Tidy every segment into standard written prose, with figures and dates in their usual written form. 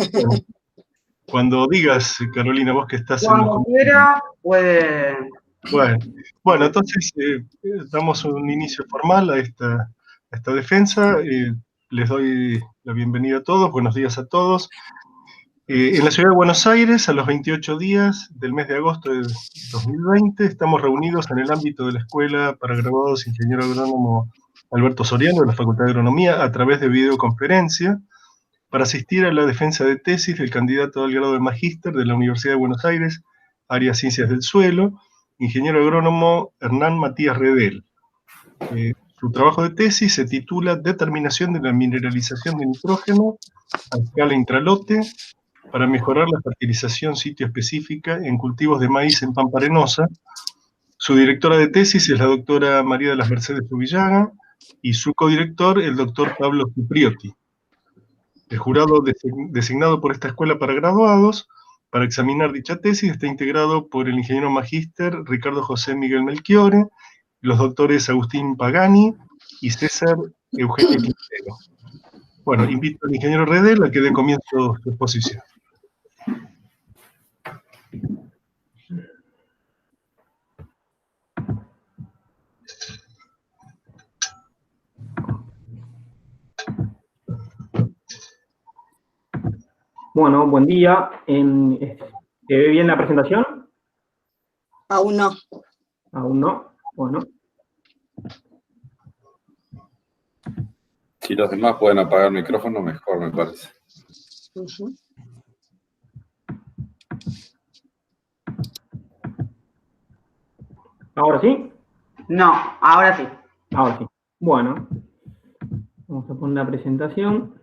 Bueno, cuando digas, Carolina, vos que estás en los... Cuando quiera, puede... Bueno, entonces damos un inicio formal a esta defensa. Les doy la bienvenida a todos, buenos días a todos. En la ciudad de Buenos Aires, a los 28 días del mes de agosto de 2020, estamos reunidos en el ámbito de la Escuela para Graduados Ingeniero Agrónomo Alberto Soriano de la Facultad de Agronomía a través de videoconferencia para asistir a la defensa de tesis del candidato al grado de magíster de la Universidad de Buenos Aires, área Ciencias del Suelo, ingeniero agrónomo Hernán Matías Redel. Su trabajo de tesis se titula Determinación de la mineralización de nitrógeno a escala intralote para mejorar la fertilización sitio-específica en cultivos de maíz en Pampa Arenosa. Su directora de tesis es la doctora María de las Mercedes Ubillaga y su codirector el doctor Pablo Cipriotti. El jurado designado por esta escuela para graduados para examinar dicha tesis está integrado por el ingeniero magíster Ricardo José Miguel Melchiore, los doctores Agustín Pagani y César Eugenio Quintero. Bueno, invito al ingeniero Redel a que dé comienzo su exposición. Bueno, buen día. ¿Se ve bien la presentación? Aún no. Aún no. Bueno. Si los demás pueden apagar el micrófono, mejor, me parece. ¿Ahora sí? No, ahora sí. Ahora sí. Bueno. Vamos a poner la presentación.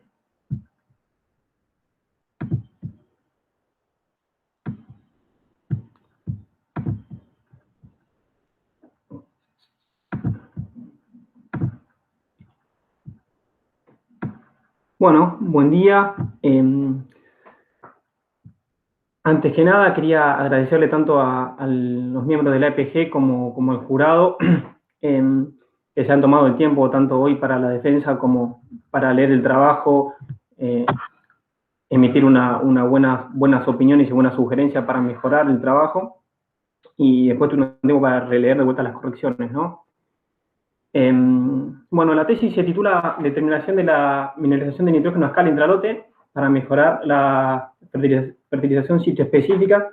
Bueno, buen día. Antes que nada, quería agradecerle tanto a los miembros de la EPG como al jurado que se han tomado el tiempo tanto hoy para la defensa como para leer el trabajo, emitir buenas opiniones y buenas sugerencias para mejorar el trabajo, y después tengo para releer de vuelta las correcciones, ¿no? Bueno, la tesis se titula Determinación de la mineralización de nitrógeno a escala intralote para mejorar la fertilización sitio-específica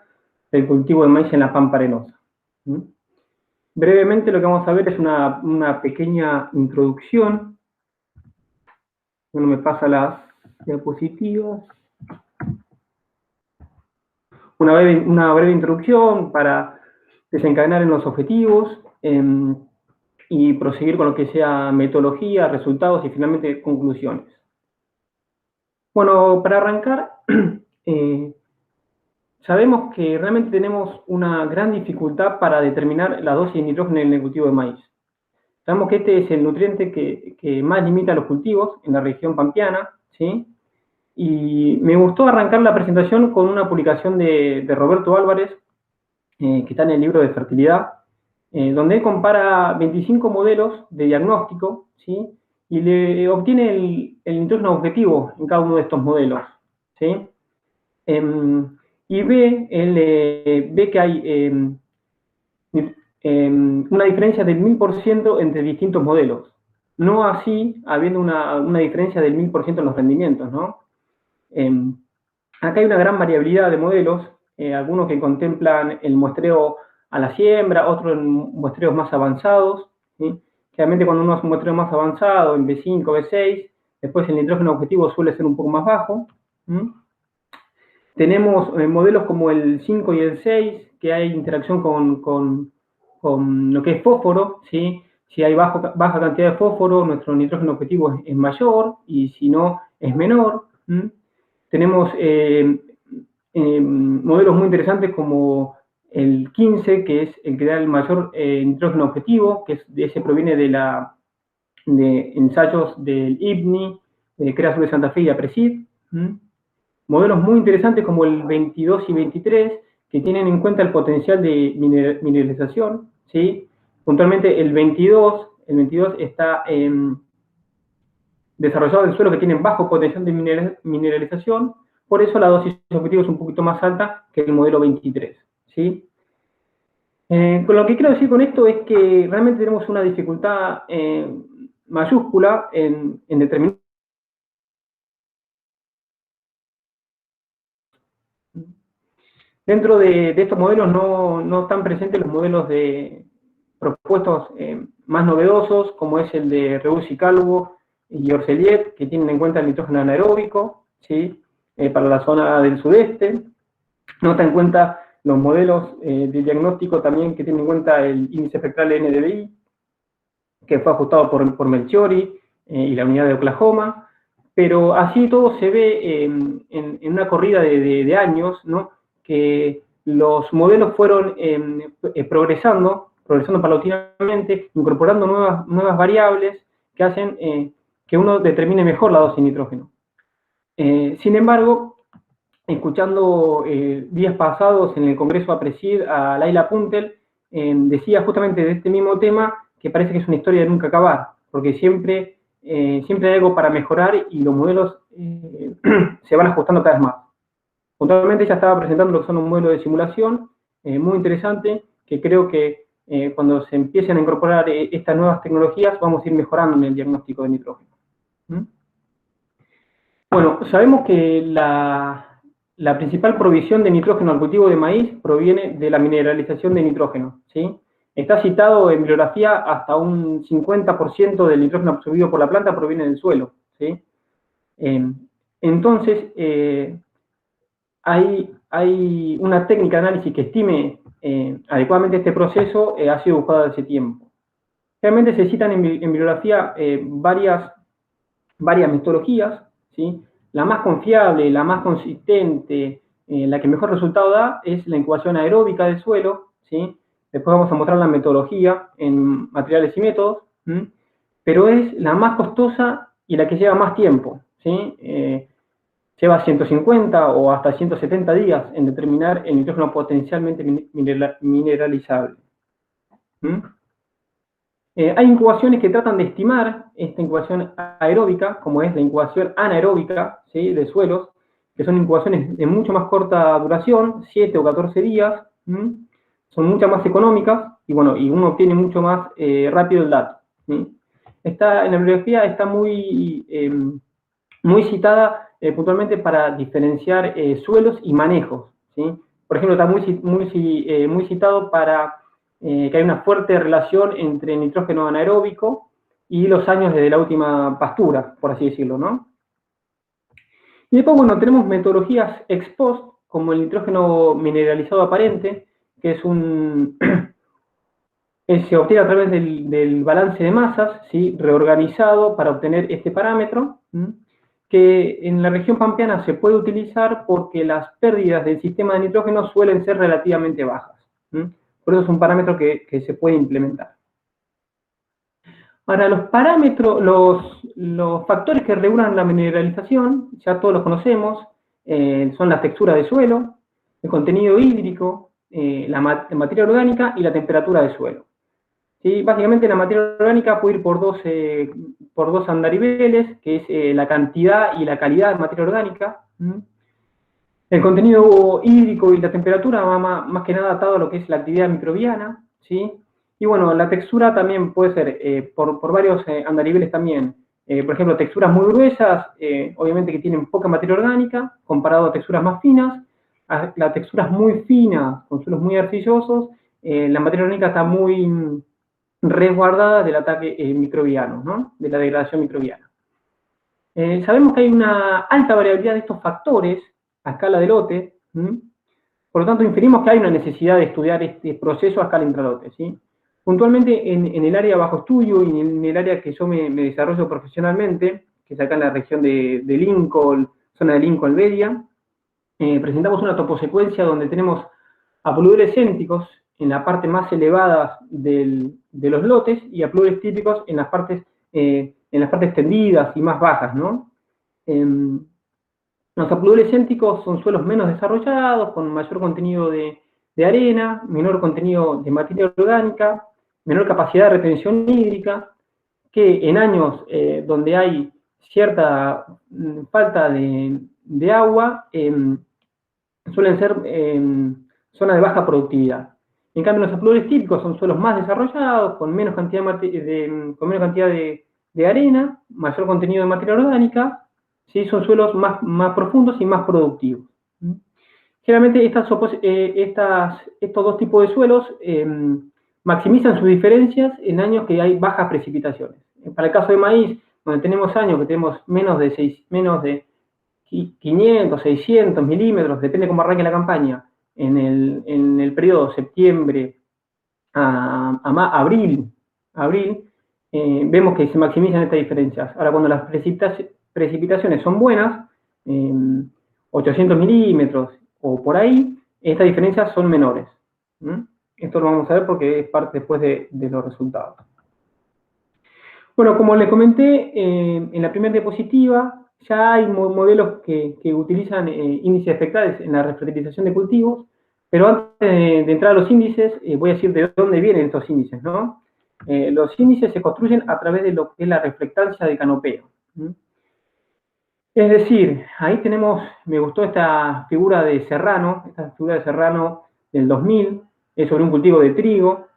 del cultivo de maíz en la Pampa Arenosa. Brevemente lo que vamos a ver es una pequeña introducción. Bueno, me pasa las diapositivas. Una breve introducción para desencadenar en los objetivos y proseguir con lo que sea metodología, resultados y finalmente conclusiones. Bueno, para arrancar, sabemos que realmente tenemos una gran dificultad para determinar la dosis de nitrógeno en el cultivo de maíz. Sabemos que este es el nutriente que más limita a los cultivos en la región pampeana, ¿sí? Y me gustó arrancar la presentación con una publicación de Roberto Álvarez, que está en el libro de fertilidad, donde él compara 25 modelos de diagnóstico, ¿sí? Y le obtiene el nitrógeno objetivo en cada uno de estos modelos, ¿sí? Y ve que hay una diferencia del 1000% entre distintos modelos. No así habiendo una diferencia del 1000% en los rendimientos, ¿no? Acá hay una gran variabilidad de modelos, algunos que contemplan el muestreo a la siembra, otros en muestreos más avanzados, ¿sí? Realmente cuando uno hace un muestreo más avanzado, en B5, B6, después el nitrógeno objetivo suele ser un poco más bajo. Tenemos modelos como el 5 y el 6, que hay interacción con lo que es fósforo, ¿sí? Si hay baja cantidad de fósforo, nuestro nitrógeno objetivo es mayor, y si no, es menor. Tenemos modelos muy interesantes como el 15, que es el que da el mayor nitrógeno objetivo, que ese proviene de ensayos del IPNI, de CREA de Santa Fe y APRESID. Modelos muy interesantes como el 22 y 23, que tienen en cuenta el potencial de mineralización, ¿sí? Puntualmente el 22 está desarrollado en suelos que tienen bajo potencial de mineralización, Por eso la dosis objetivo es un poquito más alta que el modelo 23, ¿sí? Con lo que quiero decir con esto es que realmente tenemos una dificultad mayúscula en determinar. Dentro de estos modelos no están presentes los modelos propuestos más novedosos, como es el de Reus y Calvo y Orseliev, que tienen en cuenta el nitrógeno anaeróbico, ¿sí? Para la zona del sudeste. No está en cuenta los modelos de diagnóstico también que tienen en cuenta el índice espectral NDVI, que fue ajustado por Melchiori y la unidad de Oklahoma, pero así todo se ve en una corrida de años, ¿no? Que los modelos fueron progresando paulatinamente, incorporando nuevas variables que hacen que uno determine mejor la dosis de nitrógeno. Sin embargo, escuchando días pasados en el Congreso APRESID a Laila Puntel, decía justamente de este mismo tema que parece que es una historia de nunca acabar, porque siempre hay algo para mejorar y los modelos se van ajustando cada vez más. Puntualmente ella estaba presentando lo que son un modelo de simulación muy interesante, que creo que cuando se empiecen a incorporar estas nuevas tecnologías vamos a ir mejorando en el diagnóstico de nitrógeno. Bueno, sabemos que la principal provisión de nitrógeno al cultivo de maíz proviene de la mineralización de nitrógeno, ¿sí? Está citado en bibliografía hasta un 50% del nitrógeno absorbido por la planta proviene del suelo, ¿sí? Entonces, hay una técnica de análisis que estime adecuadamente este proceso, ha sido buscada hace tiempo. Realmente se citan en bibliografía varias metodologías, ¿sí? La más confiable, la más consistente, la que mejor resultado da es la incubación aeróbica del suelo, ¿sí? Después vamos a mostrar la metodología en materiales y métodos, ¿sí? Pero es la más costosa y la que lleva más tiempo, ¿sí? Lleva 150 o hasta 170 días en determinar el nitrógeno potencialmente mineralizable. Hay incubaciones que tratan de estimar esta incubación aeróbica, como es la incubación anaeróbica, ¿sí? De suelos, que son incubaciones de mucho más corta duración, 7 o 14 días, son mucho más económicas, y bueno, y uno obtiene mucho más rápido el dato, ¿sí? En la bibliografía está muy citada puntualmente para diferenciar suelos y manejos, ¿sí? Por ejemplo, está muy citado para que hay una fuerte relación entre nitrógeno anaeróbico y los años desde la última pastura, por así decirlo, ¿no? Y después, bueno, tenemos metodologías ex post, como el nitrógeno mineralizado aparente, que es se obtiene a través del balance de masas, ¿sí? Reorganizado para obtener este parámetro, que en la región pampeana se puede utilizar porque las pérdidas del sistema de nitrógeno suelen ser relativamente bajas. Por eso es un parámetro que se puede implementar. Ahora, los parámetros, los factores que regulan la mineralización, ya todos los conocemos, son la textura de suelo, el contenido hídrico, la materia orgánica y la temperatura de suelo. ¿Sí? Básicamente la materia orgánica puede ir por dos andariveles, que es la cantidad y la calidad de materia orgánica. El contenido hídrico y la temperatura va más que nada atado a lo que es la actividad microbiana, ¿sí? Y bueno, la textura también puede ser por varios andariveles también. Por ejemplo, texturas muy gruesas, obviamente que tienen poca materia orgánica, comparado a texturas más finas. Las texturas muy finas, con suelos muy arcillosos, la materia orgánica está muy resguardada del ataque microbiano, ¿no? De la degradación microbiana. Sabemos que hay una alta variabilidad de estos factores a escala de lote, por lo tanto inferimos que hay una necesidad de estudiar este proceso a escala intralote, ¿sí? Puntualmente en el área bajo estudio y en el área que yo me desarrollo profesionalmente, que es acá en la región de Lincoln, zona de Lincoln-Bedia, presentamos una toposecuencia donde tenemos apludores céntricos en la parte más elevada de los lotes y apludores típicos en las partes tendidas y más bajas, ¿no? Los apludores céntricos son suelos menos desarrollados, con mayor contenido de arena, menor contenido de materia orgánica, menor capacidad de retención hídrica, que en años donde hay cierta falta de de agua suelen ser zonas de baja productividad. En cambio, los afluentes típicos son suelos más desarrollados, con menos cantidad de arena, mayor contenido de materia orgánica, ¿sí? Son suelos más profundos y más productivos. Generalmente estos dos tipos de suelos maximizan sus diferencias en años que hay bajas precipitaciones. Para el caso de maíz, donde tenemos años que tenemos menos de 500, 600 milímetros, depende cómo arranque la campaña, en el periodo septiembre a abril, vemos que se maximizan estas diferencias. Ahora, cuando las precipitaciones son buenas, 800 milímetros o por ahí, estas diferencias son menores. Esto lo vamos a ver porque es parte después de los resultados. Bueno, como les comenté en la primera diapositiva, ya hay modelos que utilizan índices espectrales en la refertilización de cultivos, pero antes de entrar a los índices, voy a decir de dónde vienen estos índices, ¿no? Los índices se construyen a través de lo que es la reflectancia de canopeo. Es decir, ahí tenemos, me gustó esta figura de Serrano, del 2000, es sobre un cultivo de trigo,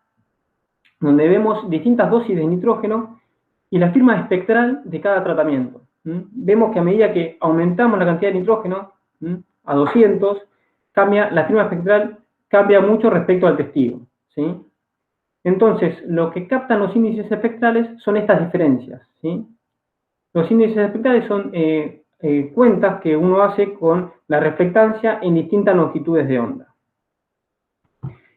donde vemos distintas dosis de nitrógeno y la firma espectral de cada tratamiento. Vemos que a medida que aumentamos la cantidad de nitrógeno a 200, la firma espectral cambia mucho respecto al testigo, ¿sí? Entonces, lo que captan los índices espectrales son estas diferencias, ¿sí? Los índices espectrales son cuentas que uno hace con la reflectancia en distintas longitudes de onda.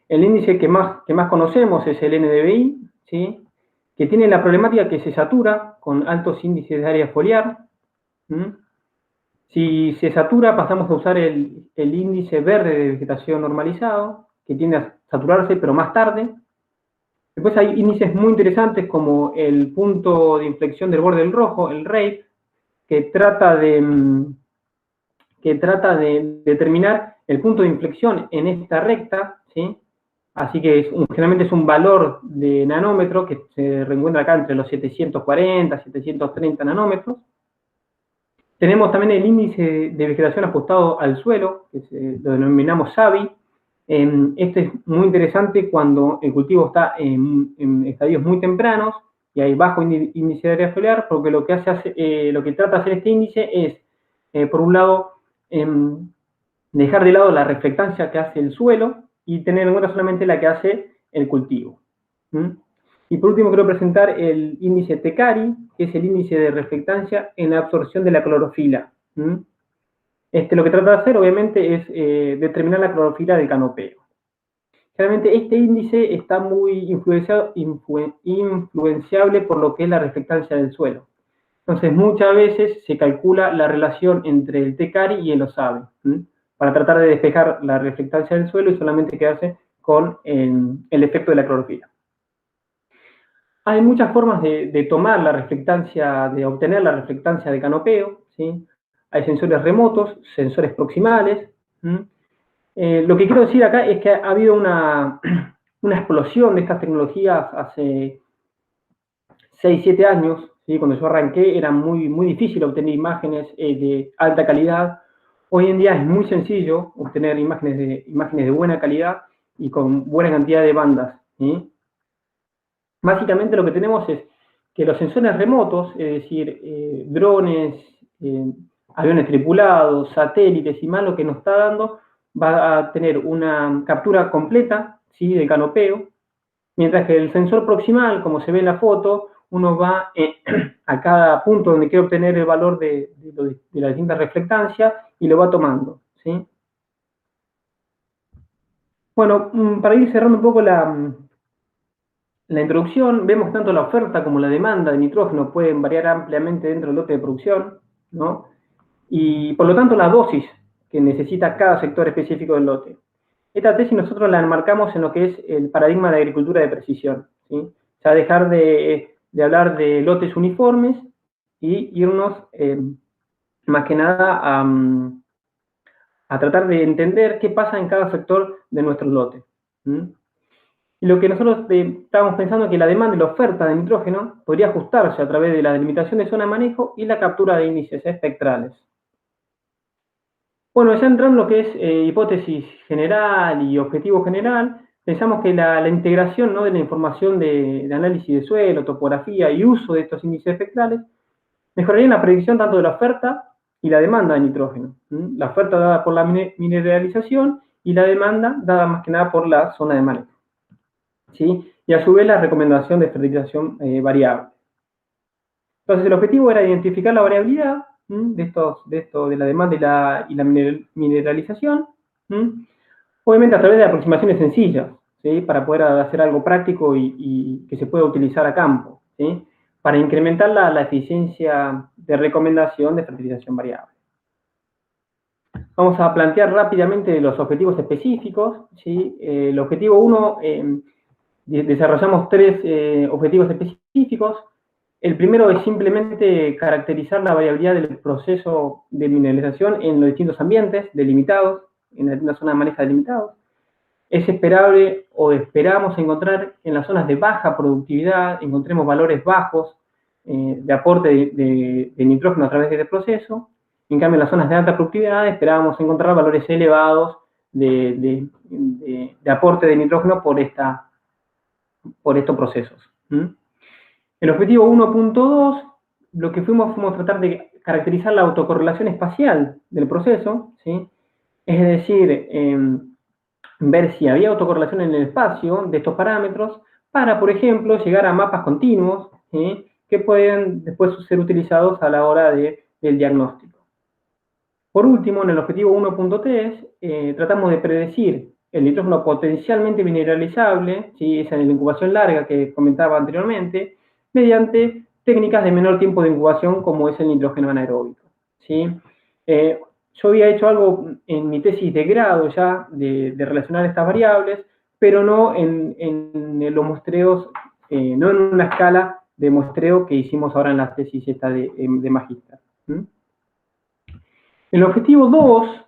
El índice que más conocemos es el NDVI, ¿sí? Que tiene la problemática que se satura con altos índices de área foliar. Si se satura, pasamos a usar el índice verde de vegetación normalizado, que tiende a saturarse, pero más tarde. Después hay índices muy interesantes como el punto de inflexión del borde del rojo, el RAPE, que trata de determinar el punto de inflexión en esta recta, ¿sí? Así que generalmente es un valor de nanómetro que se reencuentra acá entre los 740 y 730 nanómetros. Tenemos también el índice de vegetación ajustado al suelo, que lo denominamos SAVI. Este es muy interesante cuando el cultivo está en estadios muy tempranos y hay bajo índice de área foliar, porque lo que trata de hacer este índice es, por un lado, dejar de lado la reflectancia que hace el suelo y tener en cuenta solamente la que hace el cultivo. Y por último quiero presentar el índice TECARI, que es el índice de reflectancia en la absorción de la clorofila. Lo que trata de hacer, obviamente, es determinar la clorofila del canopeo. Realmente este índice está muy influenciable por lo que es la reflectancia del suelo. Entonces, muchas veces se calcula la relación entre el TECARI y el OSABE, para tratar de despejar la reflectancia del suelo y solamente quedarse con el efecto de la clorofila. Hay muchas formas de tomar la reflectancia, de obtener la reflectancia de canopeo, ¿sí? Hay sensores remotos, sensores proximales. Lo que quiero decir acá es que ha habido una explosión de estas tecnologías hace 6, 7 años, ¿sí? Cuando yo arranqué era muy difícil obtener imágenes de alta calidad. Hoy en día es muy sencillo obtener imágenes de buena calidad y con buena cantidad de bandas, ¿sí? Básicamente lo que tenemos es que los sensores remotos, es decir, drones, aviones tripulados, satélites y más, lo que nos está dando va a tener una captura completa, ¿sí? Del canopeo, mientras que el sensor proximal, como se ve en la foto, uno va a cada punto donde quiere obtener el valor de la distinta reflectancia y lo va tomando, ¿sí? Bueno, para ir cerrando un poco la introducción, vemos que tanto la oferta como la demanda de nitrógeno pueden variar ampliamente dentro del lote de producción, ¿no? Y por lo tanto la dosis que necesita cada sector específico del lote. Esta tesis nosotros la enmarcamos en lo que es el paradigma de agricultura de precisión, ¿sí? Ya dejar de hablar de lotes uniformes y irnos más que nada a tratar de entender qué pasa en cada sector de nuestro lote. Y lo que nosotros estábamos pensando es que la demanda y la oferta de nitrógeno podría ajustarse a través de la delimitación de zona de manejo y la captura de índices espectrales. Bueno, ya entrando en lo que es hipótesis general y objetivo general, pensamos que la integración, ¿no?, de la información de análisis de suelo, topografía y uso de estos índices espectrales mejoraría la predicción tanto de la oferta y la demanda de nitrógeno. La oferta dada por la mineralización y la demanda dada más que nada por la zona de manejo, ¿sí? Y a su vez la recomendación de fertilización variable. Entonces el objetivo era identificar la variabilidad de la demanda y la mineralización, obviamente a través de aproximaciones sencillas, ¿sí?, para poder hacer algo práctico y que se pueda utilizar a campo, ¿sí?, para incrementar la eficiencia de recomendación de fertilización variable. Vamos a plantear rápidamente los objetivos específicos, ¿sí? El objetivo 1, desarrollamos 3 objetivos específicos. El primero es simplemente caracterizar la variabilidad del proceso de mineralización en los distintos ambientes delimitados, en una zona de manejo delimitados. Es esperable o esperamos encontrar en las zonas de baja productividad, encontremos valores bajos de aporte de nitrógeno a través de este proceso. En cambio, en las zonas de alta productividad esperábamos encontrar valores elevados de aporte de nitrógeno por estos procesos. El objetivo 1.2, lo que fuimos tratar de caracterizar la autocorrelación espacial del proceso, ¿sí? Es decir, ver si había autocorrelación en el espacio de estos parámetros para, por ejemplo, llegar a mapas continuos, ¿sí?, que pueden después ser utilizados a la hora del diagnóstico. Por último, en el objetivo 1.3, tratamos de predecir el nitrógeno potencialmente mineralizable, ¿sí?, esa es la incubación larga que comentaba anteriormente, mediante técnicas de menor tiempo de incubación como es el nitrógeno anaeróbico, ¿sí? Yo había hecho algo en mi tesis de grado ya de relacionar estas variables, pero no en los muestreos, no en una escala de muestreo que hicimos ahora en la tesis esta de magíster. El objetivo 2,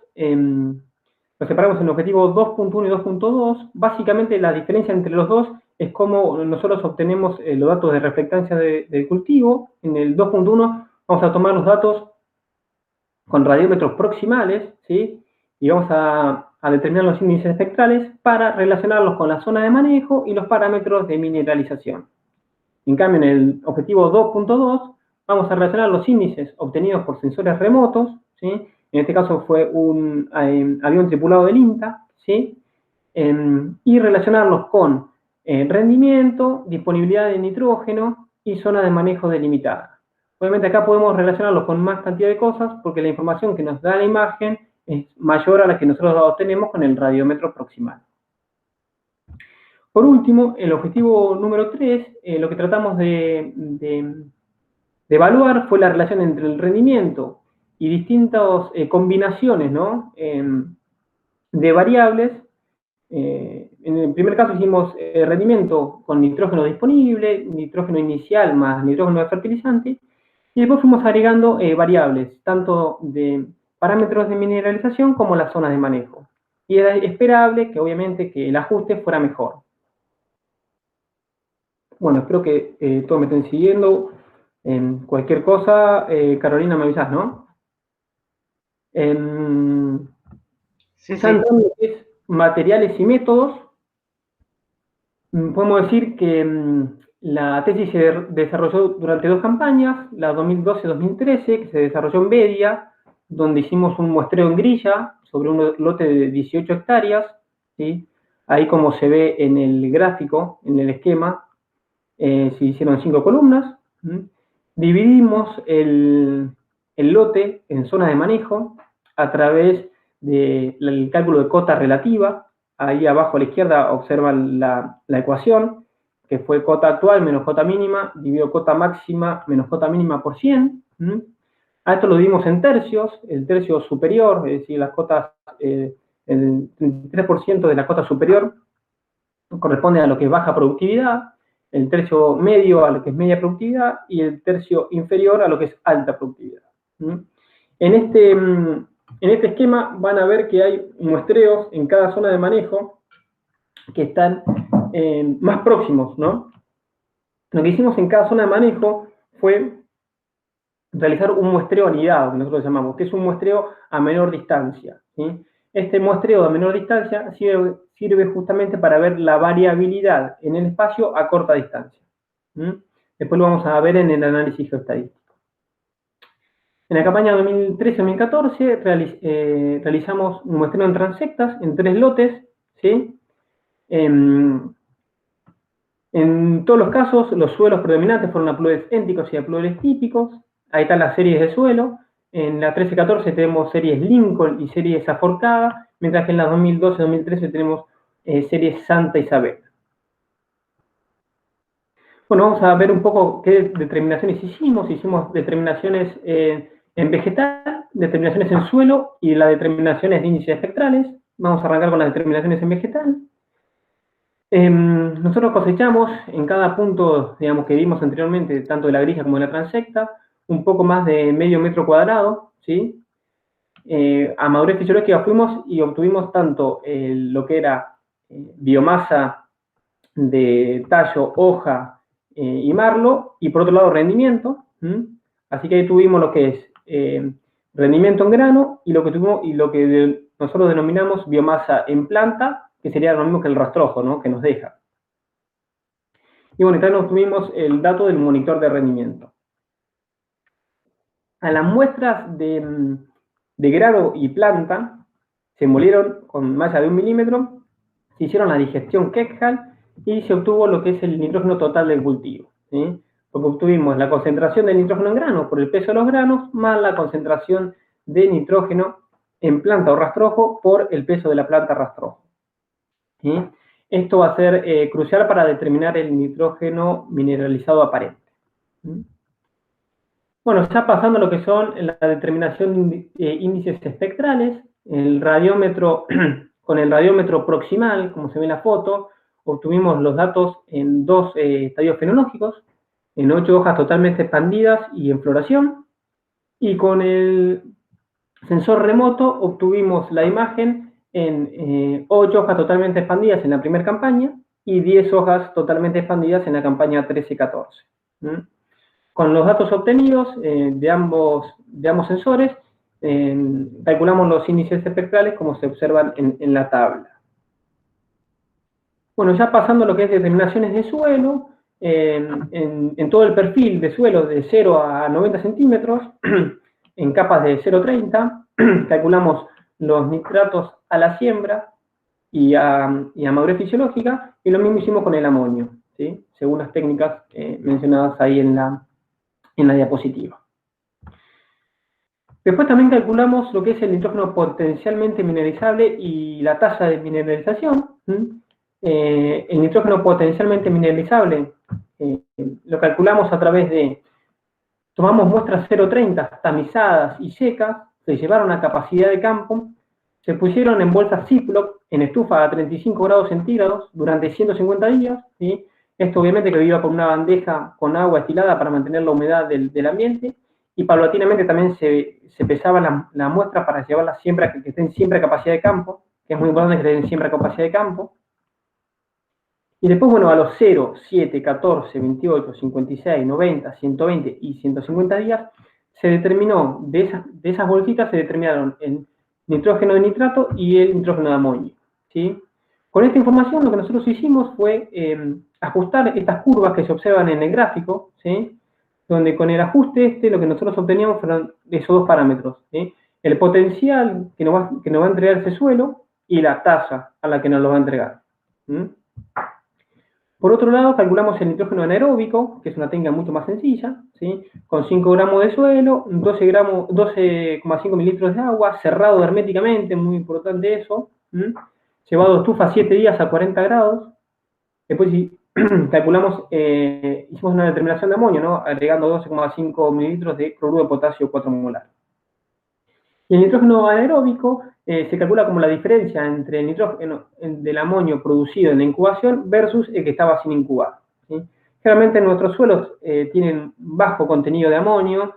lo separamos en objetivo 2.1 y 2.2. Básicamente la diferencia entre los dos es cómo nosotros obtenemos los datos de reflectancia del cultivo. En el 2.1 vamos a tomar los datos con radiómetros proximales, ¿sí?, y vamos a determinar los índices espectrales para relacionarlos con la zona de manejo y los parámetros de mineralización. En cambio, en el objetivo 2.2 vamos a relacionar los índices obtenidos por sensores remotos, ¿sí?, en este caso fue un avión tripulado del INTA, ¿sí?, y relacionarlos con rendimiento, disponibilidad de nitrógeno y zona de manejo delimitada. Obviamente acá podemos relacionarlos con más cantidad de cosas porque la información que nos da la imagen es mayor a la que nosotros obtenemos con el radiómetro proximal. Por último, el objetivo número 3, lo que tratamos de evaluar fue la relación entre el rendimiento y distintas combinaciones, ¿no?, de variables. En el primer caso hicimos rendimiento con nitrógeno disponible, nitrógeno inicial más nitrógeno de fertilizante, y después fuimos agregando variables, tanto de parámetros de mineralización como las zonas de manejo. Y era esperable que obviamente que el ajuste fuera mejor. Bueno, espero que todos me estén siguiendo. Cualquier cosa, Carolina, me avisás, ¿no? Sí, ya entrando en lo que es materiales y métodos, podemos decir que la tesis se desarrolló durante 2 campañas, la 2012-2013, que se desarrolló en Bedia, donde hicimos un muestreo en grilla sobre un lote de 18 hectáreas, ¿sí? Ahí como se ve en el gráfico, en el esquema, se hicieron 5 columnas. Dividimos el lote en zonas de manejo a través del cálculo de cota relativa. Ahí abajo a la izquierda observan la ecuación, que fue cota actual menos cota mínima, dividido cota máxima menos cota mínima por 100. A esto lo dividimos en tercios, el tercio superior, es decir, las cotas, el 33% de la cota superior corresponde a lo que es baja productividad, el tercio medio a lo que es media productividad y el tercio inferior a lo que es alta productividad. En este esquema van a ver que hay muestreos en cada zona de manejo que están más próximos, ¿no? Lo que hicimos en cada zona de manejo fue realizar un muestreo anidado, que nosotros llamamos, que es un muestreo a menor distancia, ¿sí? Este muestreo a menor distancia sirve justamente para ver la variabilidad en el espacio a corta distancia. Después lo vamos a ver en el análisis geoestadístico. En la campaña 2013-2014 realizamos un muestreo en transectas, en 3 lotes, ¿sí? En todos los casos, los suelos predominantes fueron apluviales énticos y apluviales típicos. Ahí están las series de suelo. En la 13-14 tenemos series Lincoln y series Aforcada, mientras que en la 2012-2013 tenemos series Santa Isabel. Bueno, vamos a ver un poco qué determinaciones hicimos. Hicimos determinaciones en vegetal, determinaciones en suelo y las determinaciones de índices espectrales. Vamos a arrancar con las determinaciones en vegetal. Nosotros cosechamos en cada punto, digamos, que vimos anteriormente, tanto de la grilla como de la transecta, un poco más de medio metro cuadrado, ¿sí? A madurez fisiológica fuimos y obtuvimos tanto lo que era biomasa de tallo, hoja y marlo, y por otro lado rendimiento. Así que ahí tuvimos lo que es rendimiento en grano y lo que nosotros denominamos biomasa en planta, que sería lo mismo que el rastrojo, ¿no? Que nos deja. Y bueno, también obtuvimos el dato del monitor de rendimiento. A las muestras de grano y planta se molieron con malla de 1 milímetro, se hicieron la digestión Kekhal y se obtuvo lo que es el nitrógeno total del cultivo, ¿sí? Porque obtuvimos la concentración de nitrógeno en grano por el peso de los granos, más la concentración de nitrógeno en planta o rastrojo por el peso de la planta rastrojo. ¿Sí? Esto va a ser crucial para determinar el nitrógeno mineralizado aparente. ¿Sí? Bueno, ya pasando a lo que son la determinación de índices espectrales, el radiómetro, con el radiómetro proximal, como se ve en la foto, obtuvimos los datos en 2 estadios fenológicos, en 8 hojas totalmente expandidas y en floración, y con el sensor remoto obtuvimos la imagen en 8 hojas totalmente expandidas en la primera campaña y 10 hojas totalmente expandidas en la campaña 13-14. Con los datos obtenidos de ambos sensores, calculamos los índices espectrales como se observan en la tabla. Bueno, ya pasando a lo que es determinaciones de suelo, en todo el perfil de suelo de 0 a 90 centímetros, en capas de 0,30, calculamos los nitratos a la siembra y a madurez fisiológica, y lo mismo hicimos con el amonio, ¿sí? Según las técnicas mencionadas ahí en la diapositiva. Después también calculamos lo que es el nitrógeno potencialmente mineralizable y la tasa de mineralización. El nitrógeno potencialmente mineralizable lo calculamos a través de, tomamos muestras 0,30 tamizadas y secas, se llevaron a capacidad de campo, se pusieron en bolsas Ziploc en estufa a 35 grados centígrados durante 150 días, ¿sí? Esto obviamente que iba por una bandeja con agua estilada para mantener la humedad del ambiente, y paulatinamente también se pesaba la muestra para llevarla siempre que estén siempre a capacidad de campo, que es muy importante que estén siempre a capacidad de campo. Y después, bueno, a los 0, 7, 14, 28, 56, 90, 120 y 150 días, se determinó, de esas bolsitas se determinaron el nitrógeno de nitrato y el nitrógeno de amonio, ¿sí? Con esta información lo que nosotros hicimos fue ajustar estas curvas que se observan en el gráfico, ¿sí? Donde con el ajuste lo que nosotros obteníamos fueron esos 2 parámetros, ¿sí? El potencial que nos va a entregar ese suelo y la tasa a la que nos lo va a entregar. Por otro lado, calculamos el nitrógeno anaeróbico, que es una técnica mucho más sencilla, ¿sí? Con 5 gramos de suelo, 12,5 mililitros de agua, cerrado herméticamente, muy importante eso, llevado a estufa 7 días a 40 grados. Después calculamos, hicimos una determinación de amonio, ¿no? Agregando 12,5 mililitros de cloruro de potasio 4 molar. Y el nitrógeno anaeróbico se calcula como la diferencia entre el nitrógeno del amonio producido en la incubación versus el que estaba sin incubar, ¿sí? Generalmente nuestros suelos tienen bajo contenido de amonio,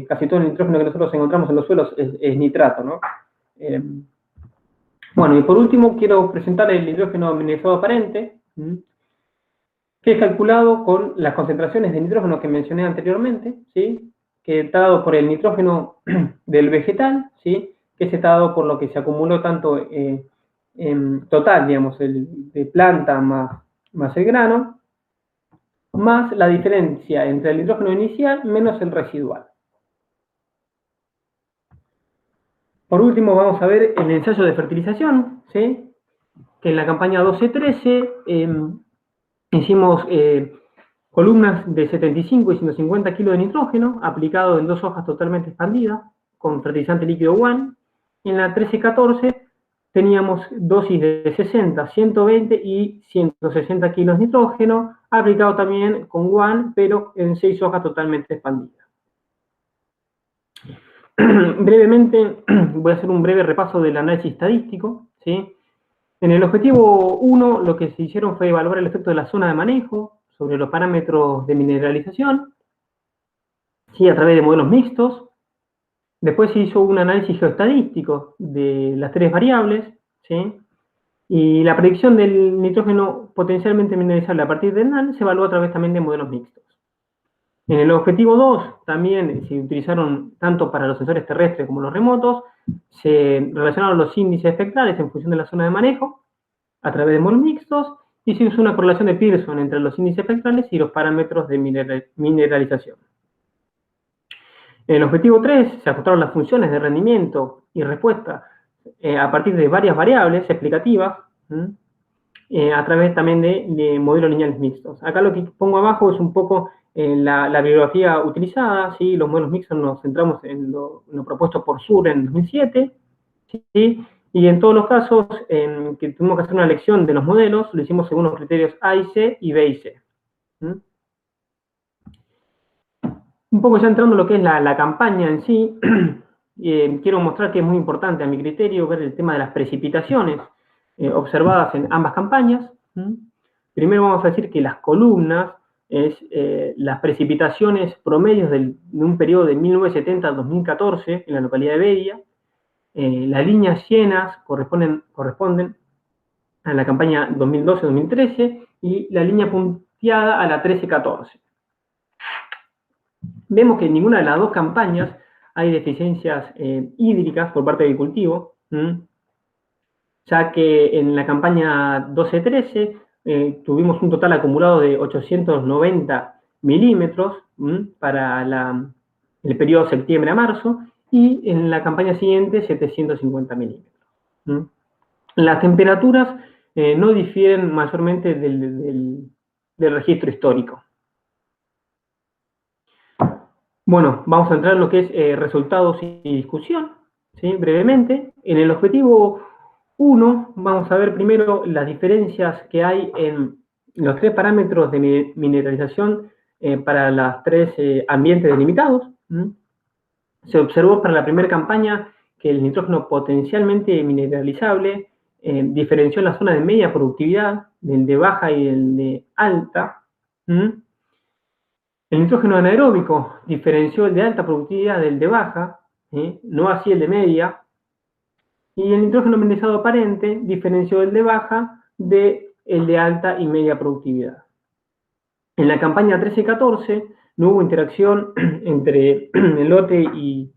casi todo el nitrógeno que nosotros encontramos en los suelos es nitrato, ¿no? Bueno, y por último quiero presentar el nitrógeno mineralizado aparente, que es calculado con las concentraciones de nitrógeno que mencioné anteriormente, ¿sí? que está dado por el nitrógeno del vegetal, ¿sí? Que está dado por lo que se acumuló tanto en total, digamos, de planta más el grano, más la diferencia entre el nitrógeno inicial menos el residual. Por último, vamos a ver el ensayo de fertilización, ¿sí? Que en la campaña 12-13 hicimos columnas de 75 y 150 kilos de nitrógeno aplicado en 2 hojas totalmente expandidas con fertilizante líquido WAN. En la 13-14 teníamos dosis de 60, 120 y 160 kilos de nitrógeno aplicado también con WAN, pero en 6 hojas totalmente expandidas. Brevemente, voy a hacer un breve repaso del análisis estadístico, ¿sí? En el objetivo 1, lo que se hicieron fue evaluar el efecto de la zona de manejo sobre los parámetros de mineralización, ¿sí? A través de modelos mixtos. Después se hizo un análisis geoestadístico de las 3 variables, ¿sí? Y la predicción del nitrógeno potencialmente mineralizable a partir del NaN se evaluó a través también de modelos mixtos. En el objetivo 2 también se utilizaron, tanto para los sensores terrestres como los remotos, se relacionaron los índices espectrales en función de la zona de manejo a través de modelos mixtos y se usó una correlación de Pearson entre los índices espectrales y los parámetros de mineralización. En el objetivo 3 se ajustaron las funciones de rendimiento y respuesta a partir de varias variables explicativas a través también de modelos lineales mixtos. Acá lo que pongo abajo es un poco la bibliografía utilizada, ¿sí? Los modelos mixtos nos centramos en lo propuesto por Sur en 2007, ¿sí? Y en todos los casos en que tuvimos que hacer una elección de los modelos, lo hicimos según los criterios A y C y B y C. Un poco ya entrando en lo que es la campaña en sí, quiero mostrar que es muy importante a mi criterio ver el tema de las precipitaciones observadas en ambas campañas. Primero vamos a decir que las columnas es las precipitaciones promedios de un periodo de 1970 al 2014 en la localidad de Bedia. Las líneas llenas corresponden a la campaña 2012-2013 y la línea punteada a la 13-14. Vemos que en ninguna de las dos campañas hay deficiencias hídricas por parte del cultivo, ya que en la campaña 12-13 tuvimos un total acumulado de 890 milímetros para el periodo septiembre a marzo, y en la campaña siguiente 750 milímetros. Las temperaturas no difieren mayormente del registro histórico. Bueno, vamos a entrar en lo que es resultados y discusión, ¿sí? Brevemente. En el objetivo 1 vamos a ver primero las diferencias que hay en los 3 parámetros de mineralización para los 3 ambientes delimitados. Se observó para la primera campaña que el nitrógeno potencialmente mineralizable diferenció en la zona de media productividad, del de baja y el de alta. El nitrógeno anaeróbico diferenció el de alta productividad del de baja, no así el de media, y el nitrógeno mineralizado aparente diferenció el de baja del de alta y media productividad. En la campaña 13-14 no hubo interacción entre el lote y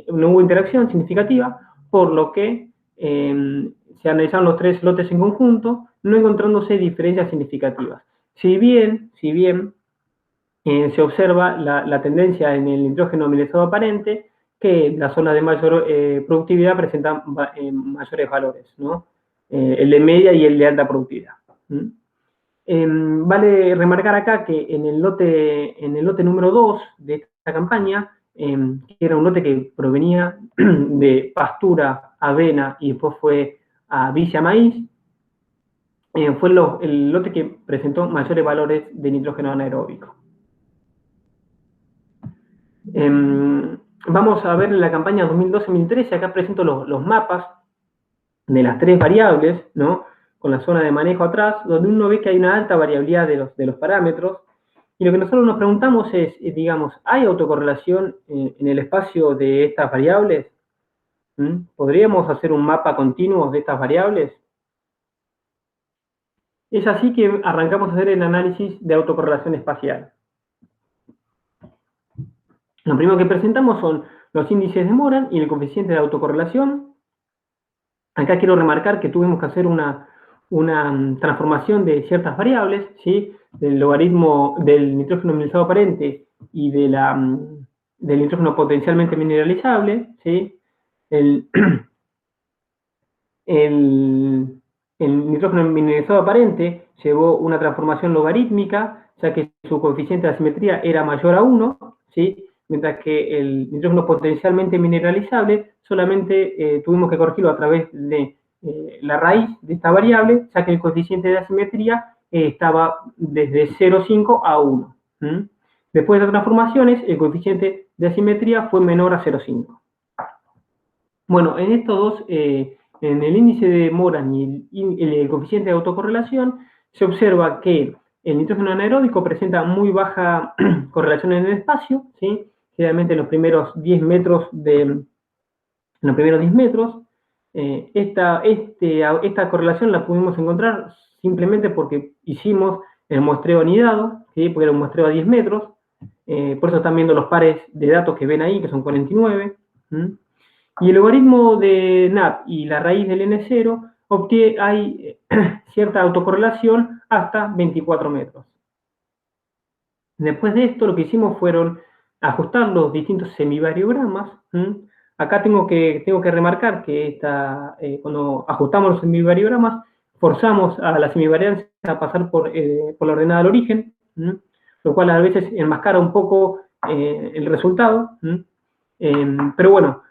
no hubo interacción significativa, por lo que se analizaron los 3 lotes en conjunto, no encontrándose diferencias significativas. Si bien se observa la tendencia en el nitrógeno mineralizado aparente, que las zonas de mayor productividad presentan mayores valores, ¿no? El de media y el de alta productividad. Vale remarcar acá que en el lote número 2 de esta campaña, que era un lote que provenía de pastura, avena y después fue a vicia maíz, fue el lote que presentó mayores valores de nitrógeno anaeróbico. Vamos a ver la campaña 2012-2013, acá presento los mapas de las 3 variables, ¿no? Con la zona de manejo atrás, donde uno ve que hay una alta variabilidad de los parámetros, y lo que nosotros nos preguntamos es, digamos, ¿hay autocorrelación en el espacio de estas variables? ¿Podríamos hacer un mapa continuo de estas variables? Es así que arrancamos a hacer el análisis de autocorrelación espacial. Lo primero que presentamos son los índices de Moran y el coeficiente de autocorrelación. Acá quiero remarcar que tuvimos que hacer una transformación de ciertas variables, ¿sí? Del logaritmo del nitrógeno mineralizado aparente y del nitrógeno potencialmente mineralizable, ¿sí? El nitrógeno mineralizado aparente llevó una transformación logarítmica, ya que su coeficiente de asimetría era mayor a 1, ¿sí? Mientras que el nitrógeno potencialmente mineralizable solamente tuvimos que corregirlo a través de la raíz de esta variable, ya que el coeficiente de asimetría estaba desde 0,5 a 1. Después de las transformaciones, el coeficiente de asimetría fue menor a 0,5. Bueno, en estos dos, en el índice de Moran y el coeficiente de autocorrelación, se observa que el nitrógeno anaeróbico presenta muy baja correlación en el espacio, ¿sí? Generalmente en los primeros 10 metros esta correlación la pudimos encontrar simplemente porque hicimos el muestreo anidado, ¿sí? Porque era un muestreo a 10 metros, por eso están viendo los pares de datos que ven ahí, que son 49. Y el logaritmo de NAP y la raíz del N0, hay cierta autocorrelación hasta 24 metros. Después de esto, lo que hicimos fueron ajustar los distintos semivariógramas. Acá tengo que remarcar que cuando ajustamos los semivariógramas, forzamos a la semivarianza a pasar por la ordenada al origen, lo cual a veces enmascara un poco el resultado. Pero bueno,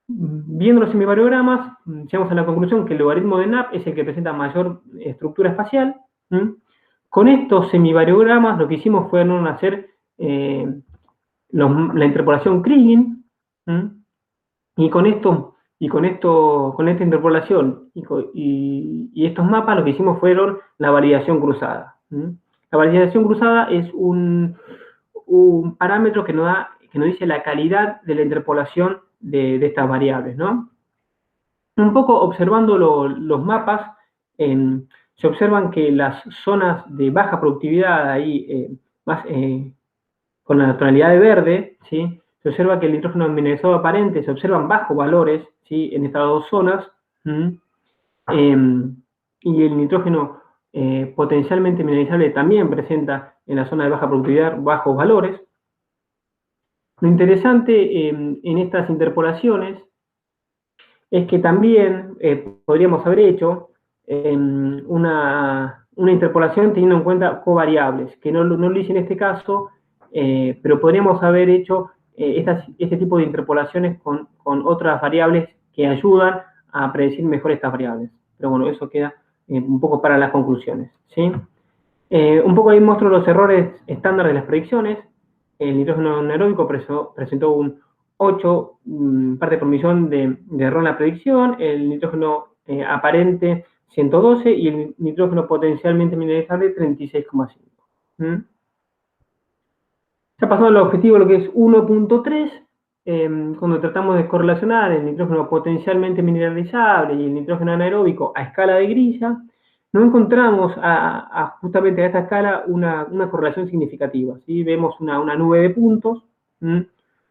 viendo los semivariógramas, llegamos a la conclusión que el logaritmo de NAP es el que presenta mayor estructura espacial. Con estos semivariógramas lo que hicimos fue hacer la interpolación Kriging, y con esta interpolación y estos mapas lo que hicimos fueron la validación cruzada. La validación cruzada es un parámetro que nos dice la calidad de la interpolación de estas variables, ¿no? Un poco observando los mapas, se observan que las zonas de baja productividad, ahí con la tonalidad de verde, ¿sí? Se observa que el nitrógeno mineralizado aparente se observan bajos valores, ¿sí? En estas dos zonas, y el nitrógeno potencialmente mineralizable también presenta en la zona de baja productividad bajos valores. Lo interesante en estas interpolaciones es que también podríamos haber hecho una interpolación teniendo en cuenta covariables, que no lo hice en este caso, pero podríamos haber hecho este tipo de interpolaciones con otras variables que ayudan a predecir mejor estas variables. Pero bueno, eso queda un poco para las conclusiones, ¿sí? Un poco ahí muestro los errores estándar de las predicciones. El nitrógeno anaeróbico presentó un 8 parte por millón de error en la predicción, el nitrógeno aparente 112 y el nitrógeno potencialmente mineralizable 36,5. Ya pasando al objetivo, lo que es 1.3, cuando tratamos de correlacionar el nitrógeno potencialmente mineralizable y el nitrógeno anaeróbico a escala de grilla, no encontramos justamente a esta escala una correlación significativa, ¿sí? Vemos una nube de puntos, un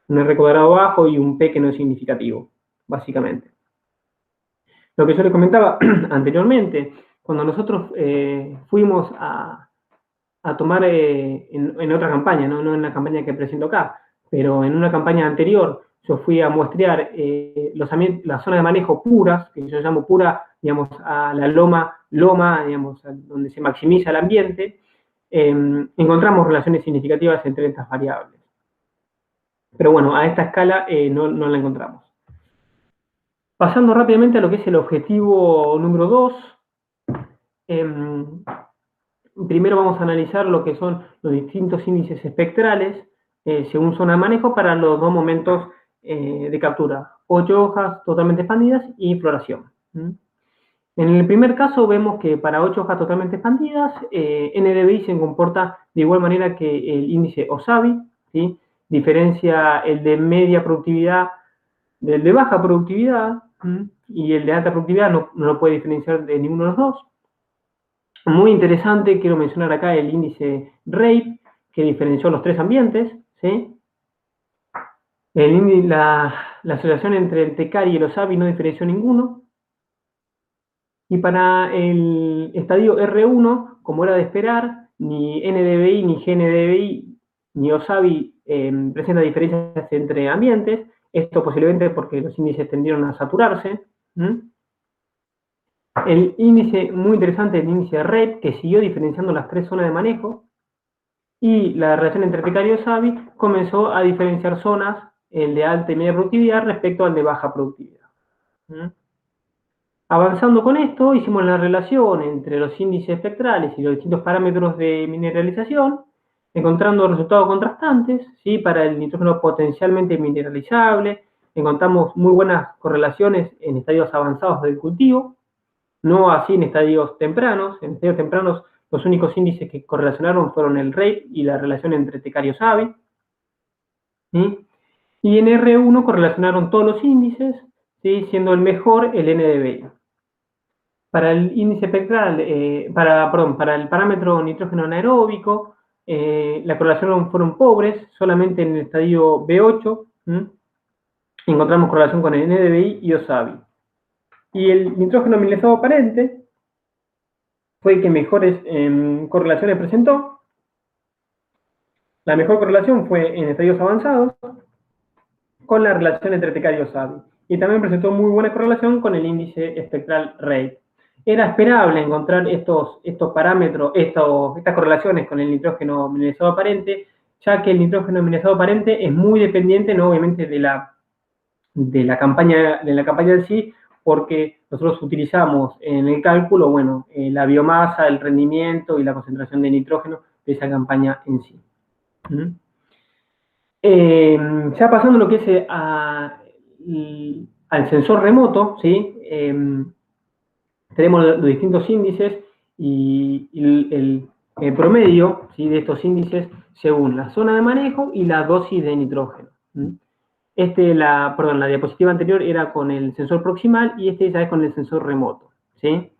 R cuadrado bajo y un P que no es significativo, básicamente. Lo que yo les comentaba anteriormente, cuando nosotros fuimos a tomar en otra campaña, no en la campaña que presento acá, pero en una campaña anterior, yo fui a muestrear las zonas de manejo puras, que yo llamo pura, digamos, a la loma, digamos, donde se maximiza el ambiente, encontramos relaciones significativas entre estas variables. Pero bueno, a esta escala no la encontramos. Pasando rápidamente a lo que es el objetivo número 2, primero vamos a analizar lo que son los distintos índices espectrales según zona de manejo para los dos momentos de captura, 8 hojas totalmente expandidas y floración. En el primer caso vemos que para 8 hojas totalmente expandidas, NDVI se comporta de igual manera que el índice OSAVI, ¿sí? Diferencia el de media productividad del de baja productividad, y el de alta productividad no lo puede diferenciar de ninguno de los dos. Muy interesante, quiero mencionar acá el índice RAPE, que diferenció los 3 ambientes, ¿sí? La asociación entre el TECARI y el OSABI no diferenció ninguno. Y para el estadio R1, como era de esperar, ni NDVI, ni GNDVI, ni OSABI presenta diferencias entre ambientes. Esto posiblemente porque los índices tendieron a saturarse. El índice muy interesante, el índice RED, que siguió diferenciando las tres zonas de manejo. Y la relación entre TECARI y OSABI comenzó a diferenciar zonas, el de alta y media productividad respecto al de baja productividad. Avanzando con esto, hicimos la relación entre los índices espectrales y los distintos parámetros de mineralización, encontrando resultados contrastantes, ¿sí? Para el nitrógeno potencialmente mineralizable, encontramos muy buenas correlaciones en estadios avanzados del cultivo, no así en estadios tempranos. En estadios tempranos los únicos índices que correlacionaron fueron el rate y la relación entre TECARI y OSABI, ¿sí? Y en R1 correlacionaron todos los índices, ¿sí? Siendo el mejor el NDVI. Para el índice espectral, para el parámetro nitrógeno anaeróbico, la correlación fueron pobres, solamente en el estadio B8 encontramos correlación con el NDVI y OSABI. Y el nitrógeno mineralizado aparente fue el que mejores correlaciones presentó. La mejor correlación fue en estadios avanzados con la relación entre TECARI y OSABI. Y también presentó muy buena correlación con el índice espectral RATE. Era esperable encontrar estos parámetros, estas correlaciones con el nitrógeno mineralizado aparente, ya que el nitrógeno mineralizado aparente es muy dependiente, ¿no? Obviamente, de la campaña en sí, porque nosotros utilizamos en el cálculo, bueno, la biomasa, el rendimiento y la concentración de nitrógeno de esa campaña en sí. Ya pasando lo que es al sensor remoto, ¿sí? Tenemos los distintos índices y el promedio, ¿sí? De estos índices según la zona de manejo y la dosis de nitrógeno. La diapositiva anterior era con el sensor proximal y ya es con el sensor remoto, ¿sí?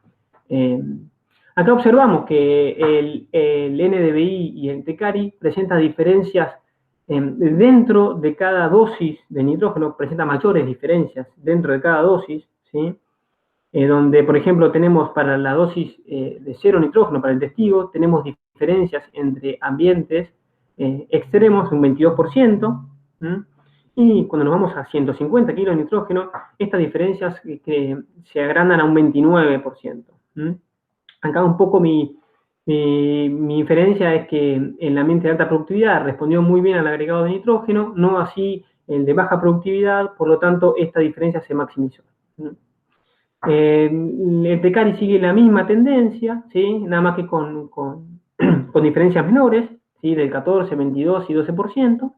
Acá observamos que el NDVI y el TECARI presentan diferencias dentro de cada dosis de nitrógeno, presenta mayores diferencias dentro de cada dosis, ¿sí? Donde, por ejemplo, tenemos para la dosis de 0 nitrógeno para el testigo, tenemos diferencias entre ambientes extremos, un 22%, y cuando nos vamos a 150 kilos de nitrógeno, estas diferencias que se agrandan a un 29%. Acá un poco mi inferencia es que el ambiente de alta productividad respondió muy bien al agregado de nitrógeno, no así el de baja productividad, por lo tanto esta diferencia se maximizó. El TECARI sigue la misma tendencia, ¿sí? Nada más que con diferencias menores, ¿sí? Del 14, 22 y 12%.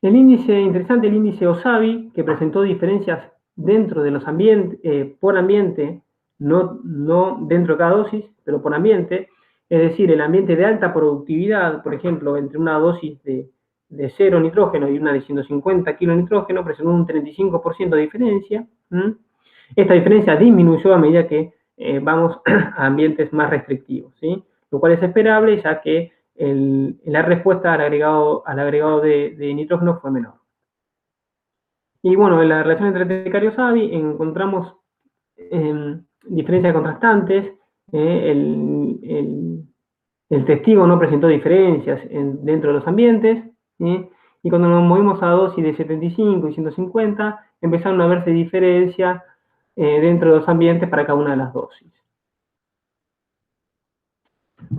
El índice interesante, el índice OSABI, que presentó diferencias dentro de los ambientes, por ambiente, no dentro de cada dosis, pero por ambiente, es decir, el ambiente de alta productividad, por ejemplo, entre una dosis de 0 nitrógeno y una de 150 kilos de nitrógeno, presentó un 35% de diferencia. Esta diferencia disminuyó a medida que vamos a ambientes más restrictivos, ¿sí? Lo cual es esperable, ya que la respuesta al agregado de nitrógeno fue menor. Y bueno, en la relación entre TECARI y OSABI encontramos diferencias contrastantes. El testigo no presentó diferencias dentro de los ambientes, ¿sí? Y cuando nos movimos a dosis de 75 y 150, empezaron a verse diferencias dentro de los ambientes para cada una de las dosis.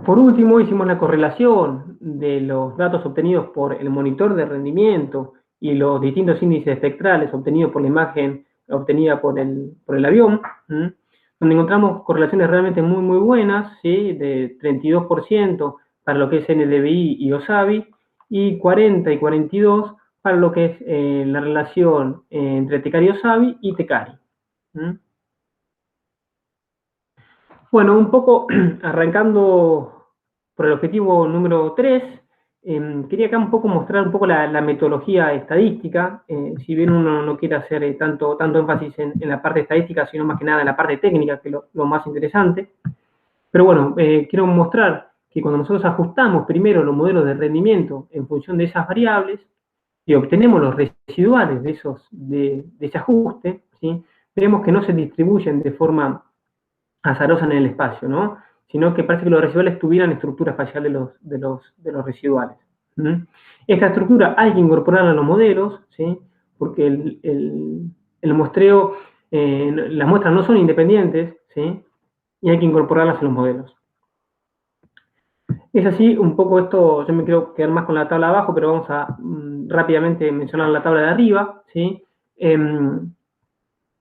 Por último, hicimos la correlación de los datos obtenidos por el monitor de rendimiento y los distintos índices espectrales obtenidos por la imagen obtenida por el avión, donde encontramos correlaciones realmente muy, muy buenas, ¿sí? De 32% para lo que es NDVI y OSABI, y 40 y 42 para lo que es la relación entre TECARI y OSABI y TECARI. Bueno, un poco arrancando por el objetivo número 3, quería acá un poco mostrar un poco la metodología estadística, si bien uno no quiere hacer tanto énfasis en la parte estadística, sino más que nada en la parte técnica, que es lo más interesante. Pero bueno, quiero mostrar que cuando nosotros ajustamos primero los modelos de rendimiento en función de esas variables, y obtenemos los residuales de ese ajuste, ¿sí? Veremos que no se distribuyen de forma azarosa en el espacio, ¿no? Sino que parece que los residuales tuvieran estructura espacial de los residuales. Esta estructura hay que incorporarla a los modelos, ¿sí? Porque el muestreo, las muestras no son independientes, ¿sí? Y hay que incorporarlas a los modelos. Es así, un poco esto, yo me quiero quedar más con la tabla de abajo, pero vamos a rápidamente mencionar la tabla de arriba, ¿sí?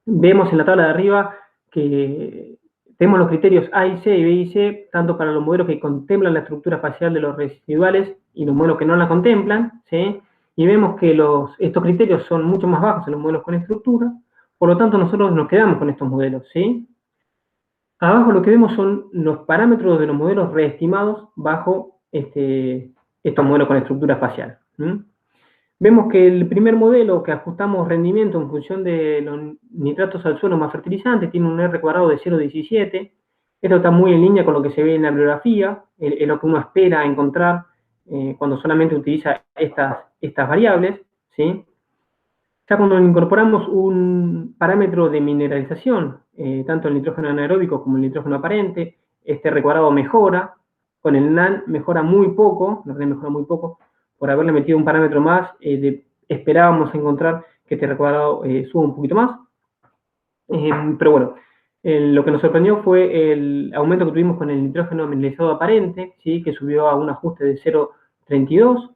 Vemos en la tabla de arriba que tenemos los criterios A y C y B y C, tanto para los modelos que contemplan la estructura espacial de los residuales y los modelos que no la contemplan, ¿sí? Y vemos que estos criterios son mucho más bajos en los modelos con estructura, por lo tanto nosotros nos quedamos con estos modelos, ¿sí? Abajo lo que vemos son los parámetros de los modelos reestimados bajo estos modelos con estructura espacial. Vemos que el primer modelo que ajustamos rendimiento en función de los nitratos al suelo más fertilizantes tiene un R cuadrado de 0,17. Esto está muy en línea con lo que se ve en la bibliografía, es lo que uno espera encontrar cuando solamente utiliza estas variables, ¿sí? Ya cuando incorporamos un parámetro de mineralización, tanto el nitrógeno anaeróbico como el nitrógeno aparente, este R cuadrado mejora, con el NaN mejora muy poco, por haberle metido un parámetro más, esperábamos encontrar que este R cuadrado suba un poquito más, pero bueno, lo que nos sorprendió fue el aumento que tuvimos con el nitrógeno mineralizado aparente, ¿sí? Que subió a un ajuste de 0,32.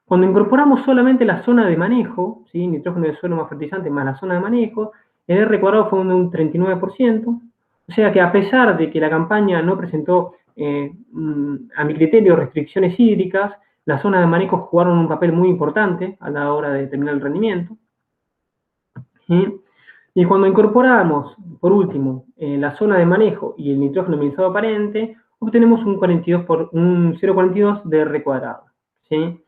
Cuando incorporamos solamente la zona de manejo, ¿sí? Nitrógeno de suelo más fertilizante más la zona de manejo, el R cuadrado fue de un 39%, o sea que a pesar de que la campaña no presentó, a mi criterio, restricciones hídricas, las zonas de manejo jugaron un papel muy importante a la hora de determinar el rendimiento. ¿Sí? Y cuando incorporamos, por último, la zona de manejo y el nitrógeno mineralizado aparente, obtenemos un 0,42 de R cuadrado, ¿sí?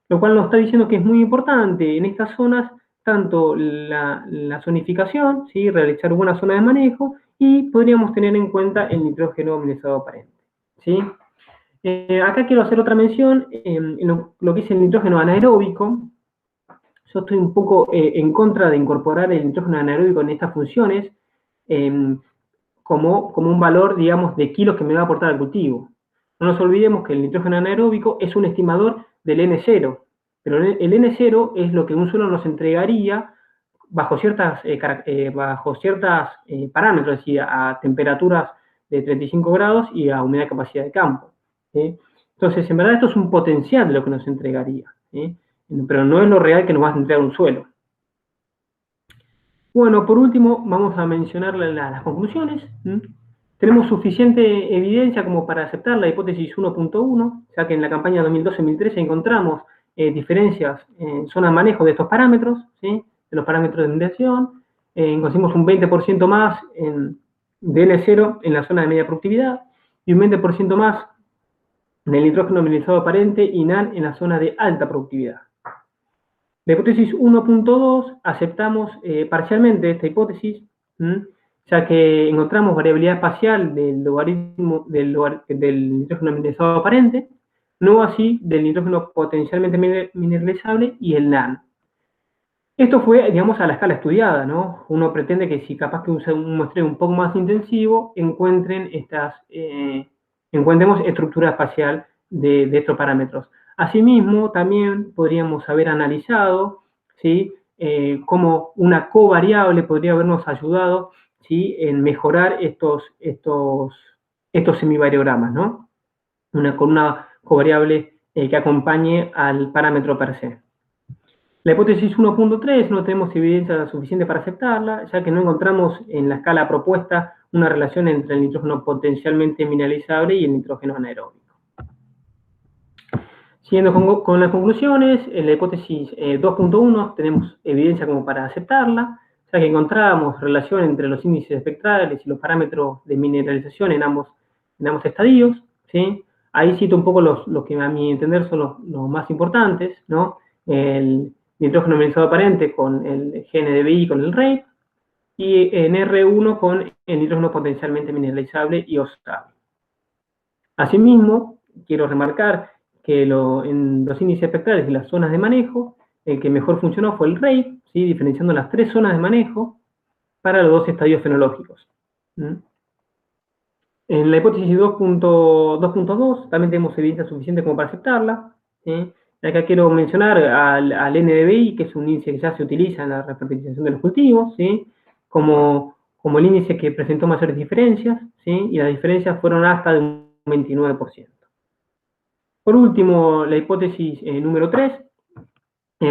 Lo cual nos está diciendo que es muy importante en estas zonas tanto la zonificación, ¿sí? Realizar buena zona de manejo, y podríamos tener en cuenta el nitrógeno mineralizado aparente, ¿sí? Acá quiero hacer otra mención en lo que es el nitrógeno anaeróbico. Yo estoy un poco en contra de incorporar el nitrógeno anaeróbico en estas funciones como un valor, digamos, de kilos que me va a aportar al cultivo. No nos olvidemos que el nitrógeno anaeróbico es un estimador del N0, pero el N0 es lo que un suelo nos entregaría bajo ciertas parámetros, es decir, a temperaturas de 35 grados y a humedad y capacidad de campo, ¿sí? Entonces, en verdad esto es un potencial de lo que nos entregaría, ¿sí? Pero no es lo real que nos va a entregar un suelo. Bueno, por último, vamos a mencionar las conclusiones. Tenemos suficiente evidencia como para aceptar la hipótesis 1.1, ya que en la campaña 2012-2013 encontramos diferencias en zona de manejo de estos parámetros, ¿sí? De los parámetros de mineralización. Conseguimos un 20% más de N0 en la zona de media productividad y un 20% más del nitrógeno mineralizado aparente y NaN en la zona de alta productividad. La hipótesis 1.2 aceptamos parcialmente esta hipótesis, ya que encontramos variabilidad espacial del logaritmo del nitrógeno mineralizado aparente, no así del nitrógeno potencialmente mineralizable y el NaN. Esto fue, digamos, a la escala estudiada, ¿no? Uno pretende que si capaz que un muestreo un poco más intensivo, encontremos estructura espacial de estos parámetros. Asimismo, también podríamos haber analizado, ¿sí? Cómo una covariable podría habernos ayudado, ¿sí? En mejorar estos semivariogramas, ¿no? Con una covariable que acompañe al parámetro per se. La hipótesis 1.3 no tenemos evidencia suficiente para aceptarla, ya que no encontramos en la escala propuesta una relación entre el nitrógeno potencialmente mineralizable y el nitrógeno anaeróbico. Siguiendo con las conclusiones, en la hipótesis 2.1 tenemos evidencia como para aceptarla, ya que encontramos relación entre los índices espectrales y los parámetros de mineralización en ambos estadios, ¿sí? Ahí cito un poco los que a mi entender son los más importantes, ¿no? El nitrógeno mineralizado aparente con el GNDVI con el RAPE, y en R1 con el nitrógeno potencialmente mineralizable y osable. Asimismo, quiero remarcar que en los índices espectrales y las zonas de manejo el que mejor funcionó fue el RAVE, ¿sí? Diferenciando las 3 zonas de manejo para los 2 estadios fenológicos. En la hipótesis 2.2 también tenemos evidencia suficiente como para aceptarla, ¿sí? Acá quiero mencionar al NDVI, que es un índice que ya se utiliza en la referentización de los cultivos, ¿sí? Como el índice que presentó mayores diferencias, ¿sí? Y las diferencias fueron hasta de un 29%. Por último, la hipótesis número 3,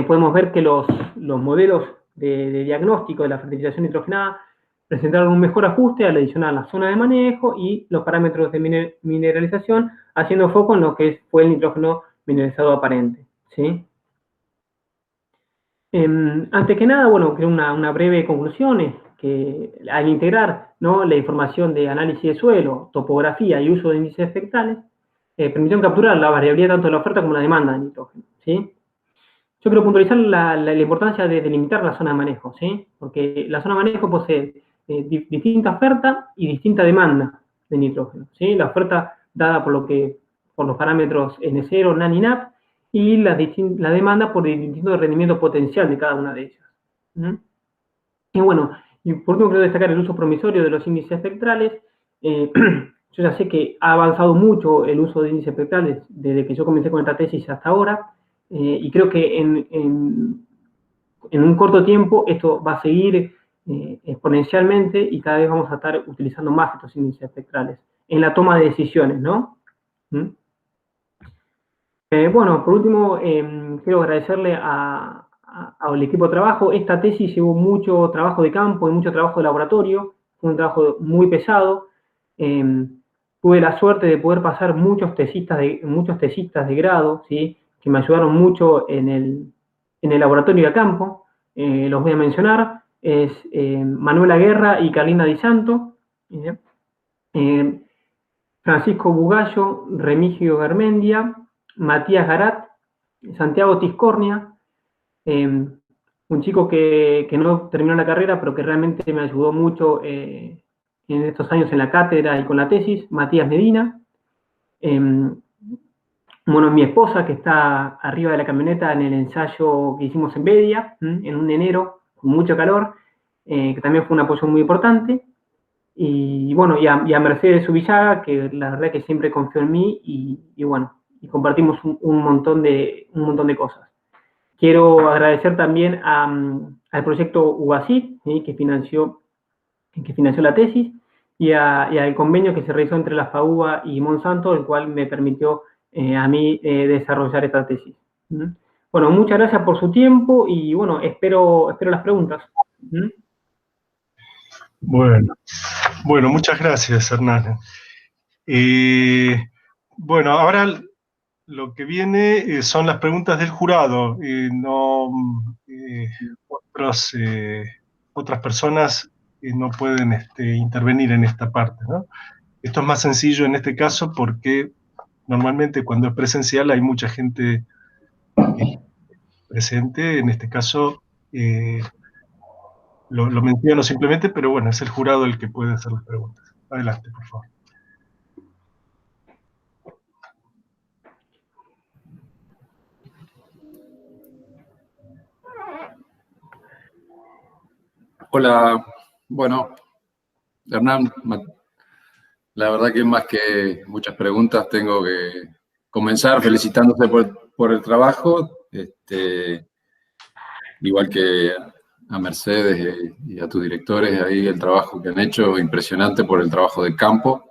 podemos ver que los modelos de diagnóstico de la fertilización nitrogenada presentaron un mejor ajuste al adicionar la zona de manejo y los parámetros de mineralización, haciendo foco en lo que fue el nitrógeno mineralizado aparente, ¿sí? Antes que nada, bueno, creo una breve conclusión es que al integrar, ¿no?, la información de análisis de suelo, topografía y uso de índices espectrales, permitieron capturar la variabilidad tanto de la oferta como la demanda de nitrógeno, ¿sí? Yo quiero puntualizar la importancia de delimitar la zona de manejo, ¿sí? Porque la zona de manejo posee distinta oferta y distinta demanda de nitrógeno, ¿sí? La oferta dada por los parámetros N0, NaN y NAP, y la demanda por el distinto rendimiento potencial de cada una de ellas. Y bueno, y por último quiero destacar el uso promisorio de los índices espectrales. Yo ya sé que ha avanzado mucho el uso de índices espectrales desde que yo comencé con esta tesis hasta ahora, y creo que en un corto tiempo esto va a seguir exponencialmente y cada vez vamos a estar utilizando más estos índices espectrales en la toma de decisiones, ¿no? Bueno, por último, quiero agradecerle al equipo de trabajo. Esta tesis llevó mucho trabajo de campo y mucho trabajo de laboratorio. Fue un trabajo muy pesado. Tuve la suerte de poder pasar muchos tesistas de grado, ¿sí?, que me ayudaron mucho en el laboratorio de campo. Los voy a mencionar. Es Manuela Guerra y Carlina Di Santo. Francisco Bugallo, Remigio Garmendia, Matías Garat, Santiago Tiscornia, un chico que no terminó la carrera, pero que realmente me ayudó mucho en estos años en la cátedra y con la tesis, Matías Medina. Bueno, mi esposa, que está arriba de la camioneta en el ensayo que hicimos en Bedia, en un enero, con mucho calor, que también fue un apoyo muy importante. Y bueno, y a Mercedes Ubillaga, que la verdad que siempre confió en mí, y bueno, y compartimos un montón de cosas. Quiero agradecer también al proyecto UBASIT, ¿sí?, que financió la tesis, y al convenio que se realizó entre la FAUBA y Monsanto, el cual me permitió a mí desarrollar esta tesis. Bueno, muchas gracias por su tiempo y bueno, espero las preguntas. Bueno, muchas gracias, Hernán. Bueno, ahora lo que viene son las preguntas del jurado. Otras personas no pueden intervenir en esta parte, ¿no? Esto es más sencillo en este caso porque normalmente cuando es presencial hay mucha gente presente. En este caso lo menciono simplemente, pero bueno, es el jurado el que puede hacer las preguntas. Adelante, por favor. Hola, bueno, Hernán, la verdad que más que muchas preguntas tengo que comenzar felicitándote por el trabajo, igual que a Mercedes y a tus directores ahí, el trabajo que han hecho, impresionante por el trabajo de campo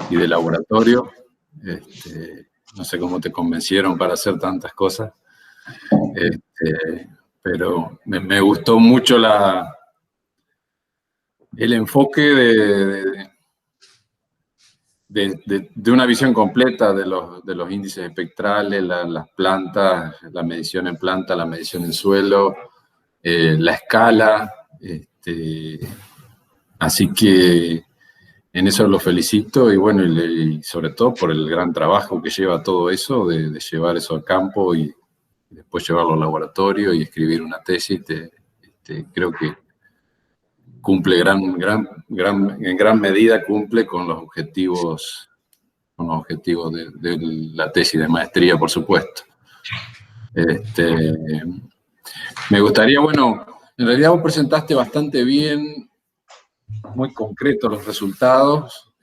y de laboratorio. No sé cómo te convencieron para hacer tantas cosas, pero me gustó mucho el enfoque de una visión completa de los índices espectrales, las plantas, la medición en planta, la medición en suelo, la escala. Así que en eso lo felicito y bueno, y sobre todo por el gran trabajo que lleva todo eso, de llevar eso al campo y después llevarlo al laboratorio y escribir una tesis. Creo que cumple en gran medida cumple con los objetivos de la tesis de maestría, por supuesto. Me gustaría, bueno, en realidad vos presentaste bastante bien, muy concretos los resultados,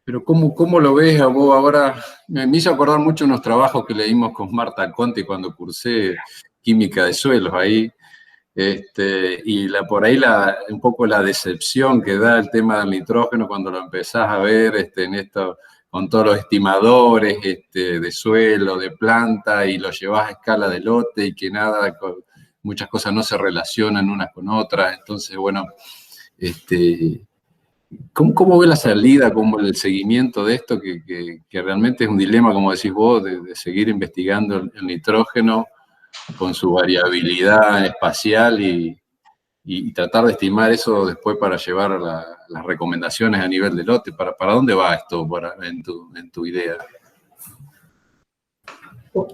pero ¿cómo lo ves a vos ahora? Me hizo acordar mucho unos trabajos que leímos con Marta Conti cuando cursé química de suelos ahí, y por ahí un poco la decepción que da el tema del nitrógeno cuando lo empezás a ver en esto, con todos los estimadores de suelo, de planta, y lo llevas a escala de lote y que muchas cosas no se relacionan unas con otras. Entonces, bueno, ¿cómo ve la salida, cómo el seguimiento de esto, que realmente es un dilema, como decís vos, de seguir investigando el nitrógeno con su variabilidad espacial y tratar de estimar eso después para llevar las recomendaciones a nivel de lote? ¿Para dónde va esto en tu idea?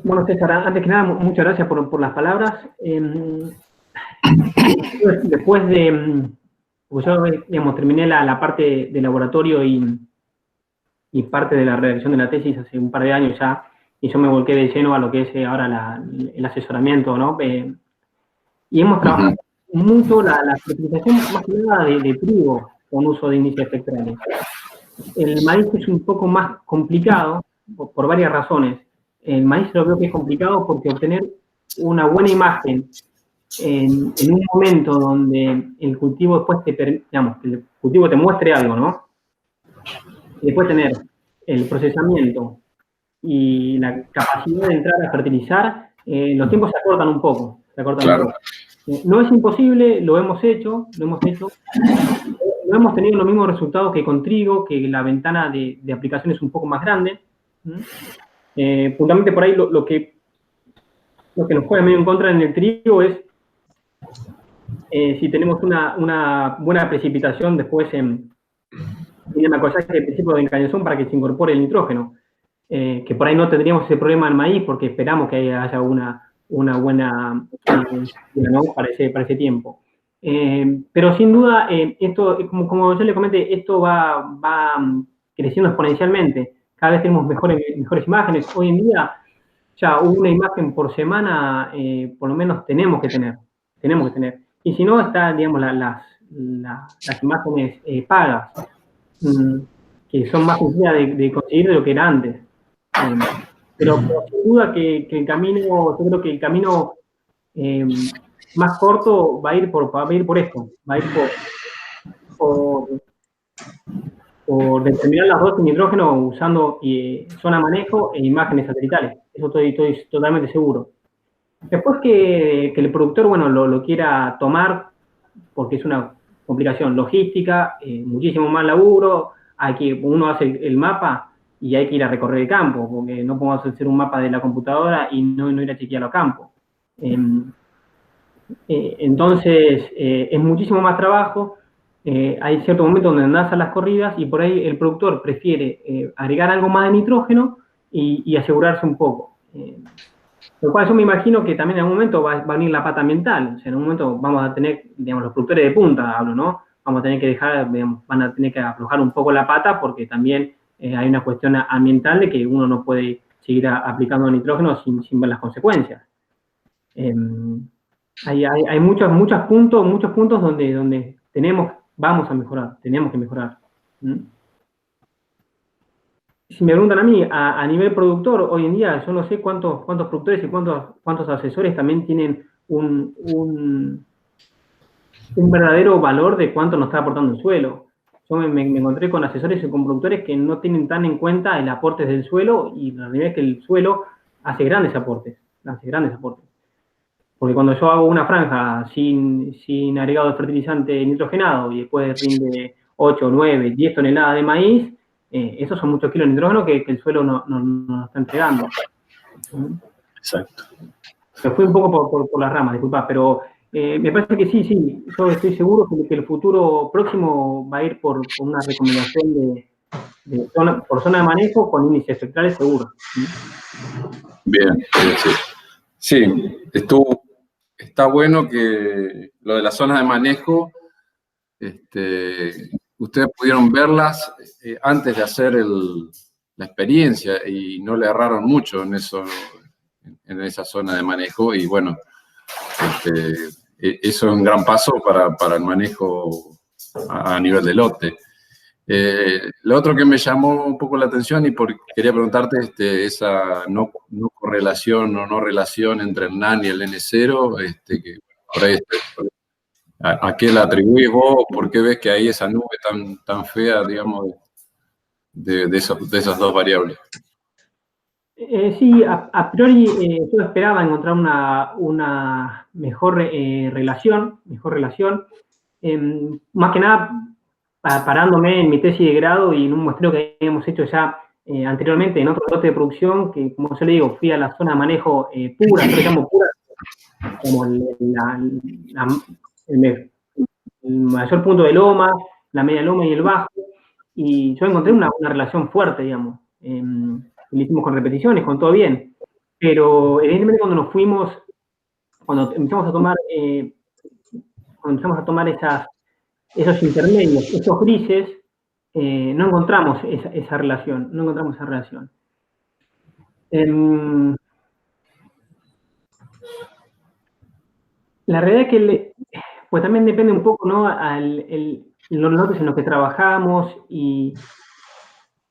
Bueno, César, antes que nada, muchas gracias por las palabras. Después de... Porque yo, digamos, terminé la parte de laboratorio y parte de la redacción de la tesis hace un par de años ya, y yo me volqué de lleno a lo que es ahora el asesoramiento, ¿no? Y hemos trabajado mucho la fertilización más que nada de trigo con uso de índices espectrales. El maíz es un poco más complicado por varias razones. El maíz lo veo que es complicado porque obtener una buena imagen en un momento donde el cultivo después el cultivo te muestre algo, ¿no? Y después tener el procesamiento y la capacidad de entrar a fertilizar, los tiempos se acortan un poco. Claro. No es imposible, lo hemos hecho. No hemos tenido los mismos resultados que con trigo, que la ventana de aplicación es un poco más grande. Puntualmente por ahí lo que nos juega medio en contra en el trigo es si tenemos una buena precipitación después tiene una cosa que el principio de encañación para que se incorpore el nitrógeno, que por ahí no tendríamos ese problema en maíz porque esperamos que haya una buena ¿no? para ese tiempo. Pero sin duda, esto, como yo le comenté, esto va creciendo exponencialmente. Cada vez tenemos mejores imágenes. Hoy en día, ya una imagen por semana, por lo menos tenemos que tener. Y si no, está, digamos, las imágenes pagas, que son más sencillas de conseguir de lo que era antes. Pero sin duda que el camino, yo creo que el camino más corto va a ir por esto, va a ir por determinar las dosis de nitrógeno usando zona de manejo e imágenes satelitales. Eso estoy totalmente seguro. Después que el productor, bueno, lo quiera tomar, porque es una complicación logística, muchísimo más laburo, uno hace el mapa y hay que ir a recorrer el campo, porque no podemos hacer un mapa de la computadora y no ir a chequearlo a campo. Entonces, es muchísimo más trabajo. Hay cierto momento donde andás a las corridas y por ahí el productor prefiere agregar algo más de nitrógeno y asegurarse un poco. Lo cual yo me imagino que también en algún momento va a venir la pata ambiental. O sea, en un momento vamos a tener, digamos, los productores de punta, hablo, ¿no? Vamos a tener que van a tener que aflojar un poco la pata porque también hay una cuestión ambiental de que uno no puede seguir aplicando nitrógeno sin ver las consecuencias. Hay muchos puntos donde vamos a mejorar, tenemos que mejorar. Si me preguntan a mí, a nivel productor, hoy en día yo no sé cuántos productores y cuántos asesores también tienen un verdadero valor de cuánto nos está aportando el suelo. Yo me encontré con asesores y con productores que no tienen tan en cuenta el aporte del suelo y la realidad es que el suelo hace grandes aportes. Porque cuando yo hago una franja sin agregado de fertilizante nitrogenado y después rinde 8, 9, 10 toneladas de maíz, esos son muchos kilos de nitrógeno que el suelo no está entregando. Exacto. Me fui un poco por las ramas, disculpa, pero me parece que sí, yo estoy seguro que el futuro próximo va a ir por una recomendación por zona de manejo con índices espectrales seguros. Bien, sí. Está bueno que lo de las zonas de manejo, ustedes pudieron verlas antes de hacer la experiencia y no le erraron mucho en esa zona de manejo y bueno, Eso es un gran paso para el manejo a nivel de lote. Lo otro que me llamó un poco la atención y quería preguntarte, esa no correlación o no relación entre el NaN y el N0, que por ahí, ¿a qué la atribuís vos? ¿Por qué ves que hay esa nube tan fea, digamos, de esas dos variables? Sí, a priori yo esperaba encontrar una mejor relación, más que nada parándome en mi tesis de grado y en un muestreo que habíamos hecho ya anteriormente en otro lote de producción, que como yo le digo, fui a la zona de manejo pura, yo le llamo pura, como el mayor punto de loma, la media loma y el bajo, y yo encontré una relación fuerte, digamos. Lo hicimos con repeticiones, con todo bien, pero evidentemente cuando empezamos a tomar esos intermedios, esos grises, no encontramos esa relación, la realidad es que pues también depende un poco, ¿no? Los lotes en los que trabajamos, y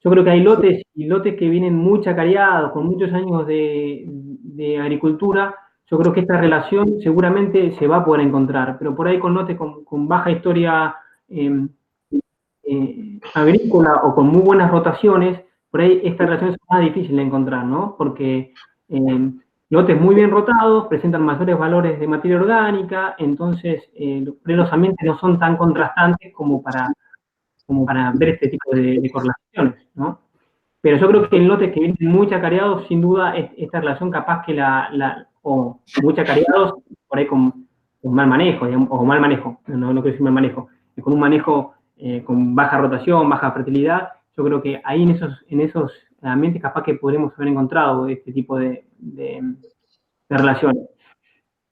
yo creo que hay lotes que vienen muy chacareados, con muchos años de agricultura. Yo creo que esta relación seguramente se va a poder encontrar, pero por ahí con lotes con baja historia agrícola o con muy buenas rotaciones, por ahí esta relación es más difícil de encontrar, ¿no? Porque lotes muy bien rotados presentan mayores valores de materia orgánica, entonces los ambientes no son tan contrastantes como para ver este tipo de correlaciones, ¿no? Pero yo creo que en lotes que vienen muy chacareados, sin duda, esta relación capaz que o muy chacareados, por ahí con mal manejo, digamos, o mal manejo, no quiero decir mal manejo, con un manejo con baja rotación, baja fertilidad, yo creo que ahí en esos ambientes capaz que podremos haber encontrado este tipo de relaciones.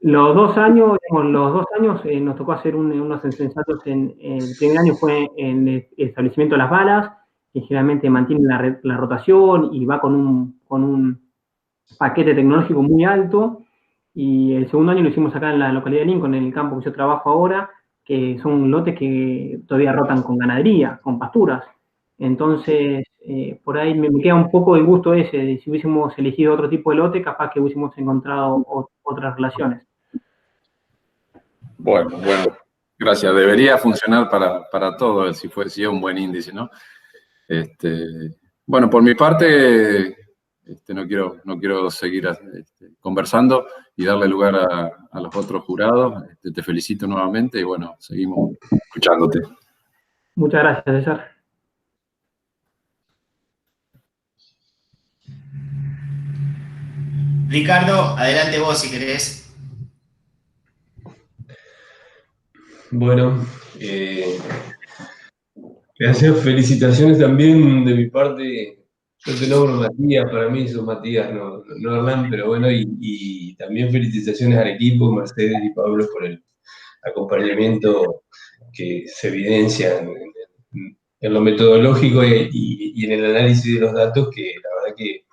Los 2 años nos tocó hacer unos ensayos. El primer año fue en el establecimiento de las balas, que generalmente mantiene la rotación y va con un paquete tecnológico muy alto. Y el segundo año lo hicimos acá en la localidad de Lincoln, en el campo que yo trabajo ahora, que son lotes que todavía rotan con ganadería, con pasturas. Entonces, por ahí me queda un poco el gusto ese, de si hubiésemos elegido otro tipo de lote, capaz que hubiésemos encontrado otras relaciones. Bueno, gracias. Debería funcionar para todo, si es un buen índice, ¿no? Bueno, por mi parte, no quiero seguir conversando y darle lugar a los otros jurados. Te felicito nuevamente y bueno, seguimos escuchándote. Muchas gracias, César. Ricardo, adelante vos si querés. Bueno, gracias, felicitaciones también de mi parte. Yo te nombro Matías, para mí sos Matías, no Hernán, pero bueno, y también felicitaciones al equipo, Mercedes y Pablo, por el acompañamiento que se evidencia en lo metodológico y en el análisis de los datos, que la verdad que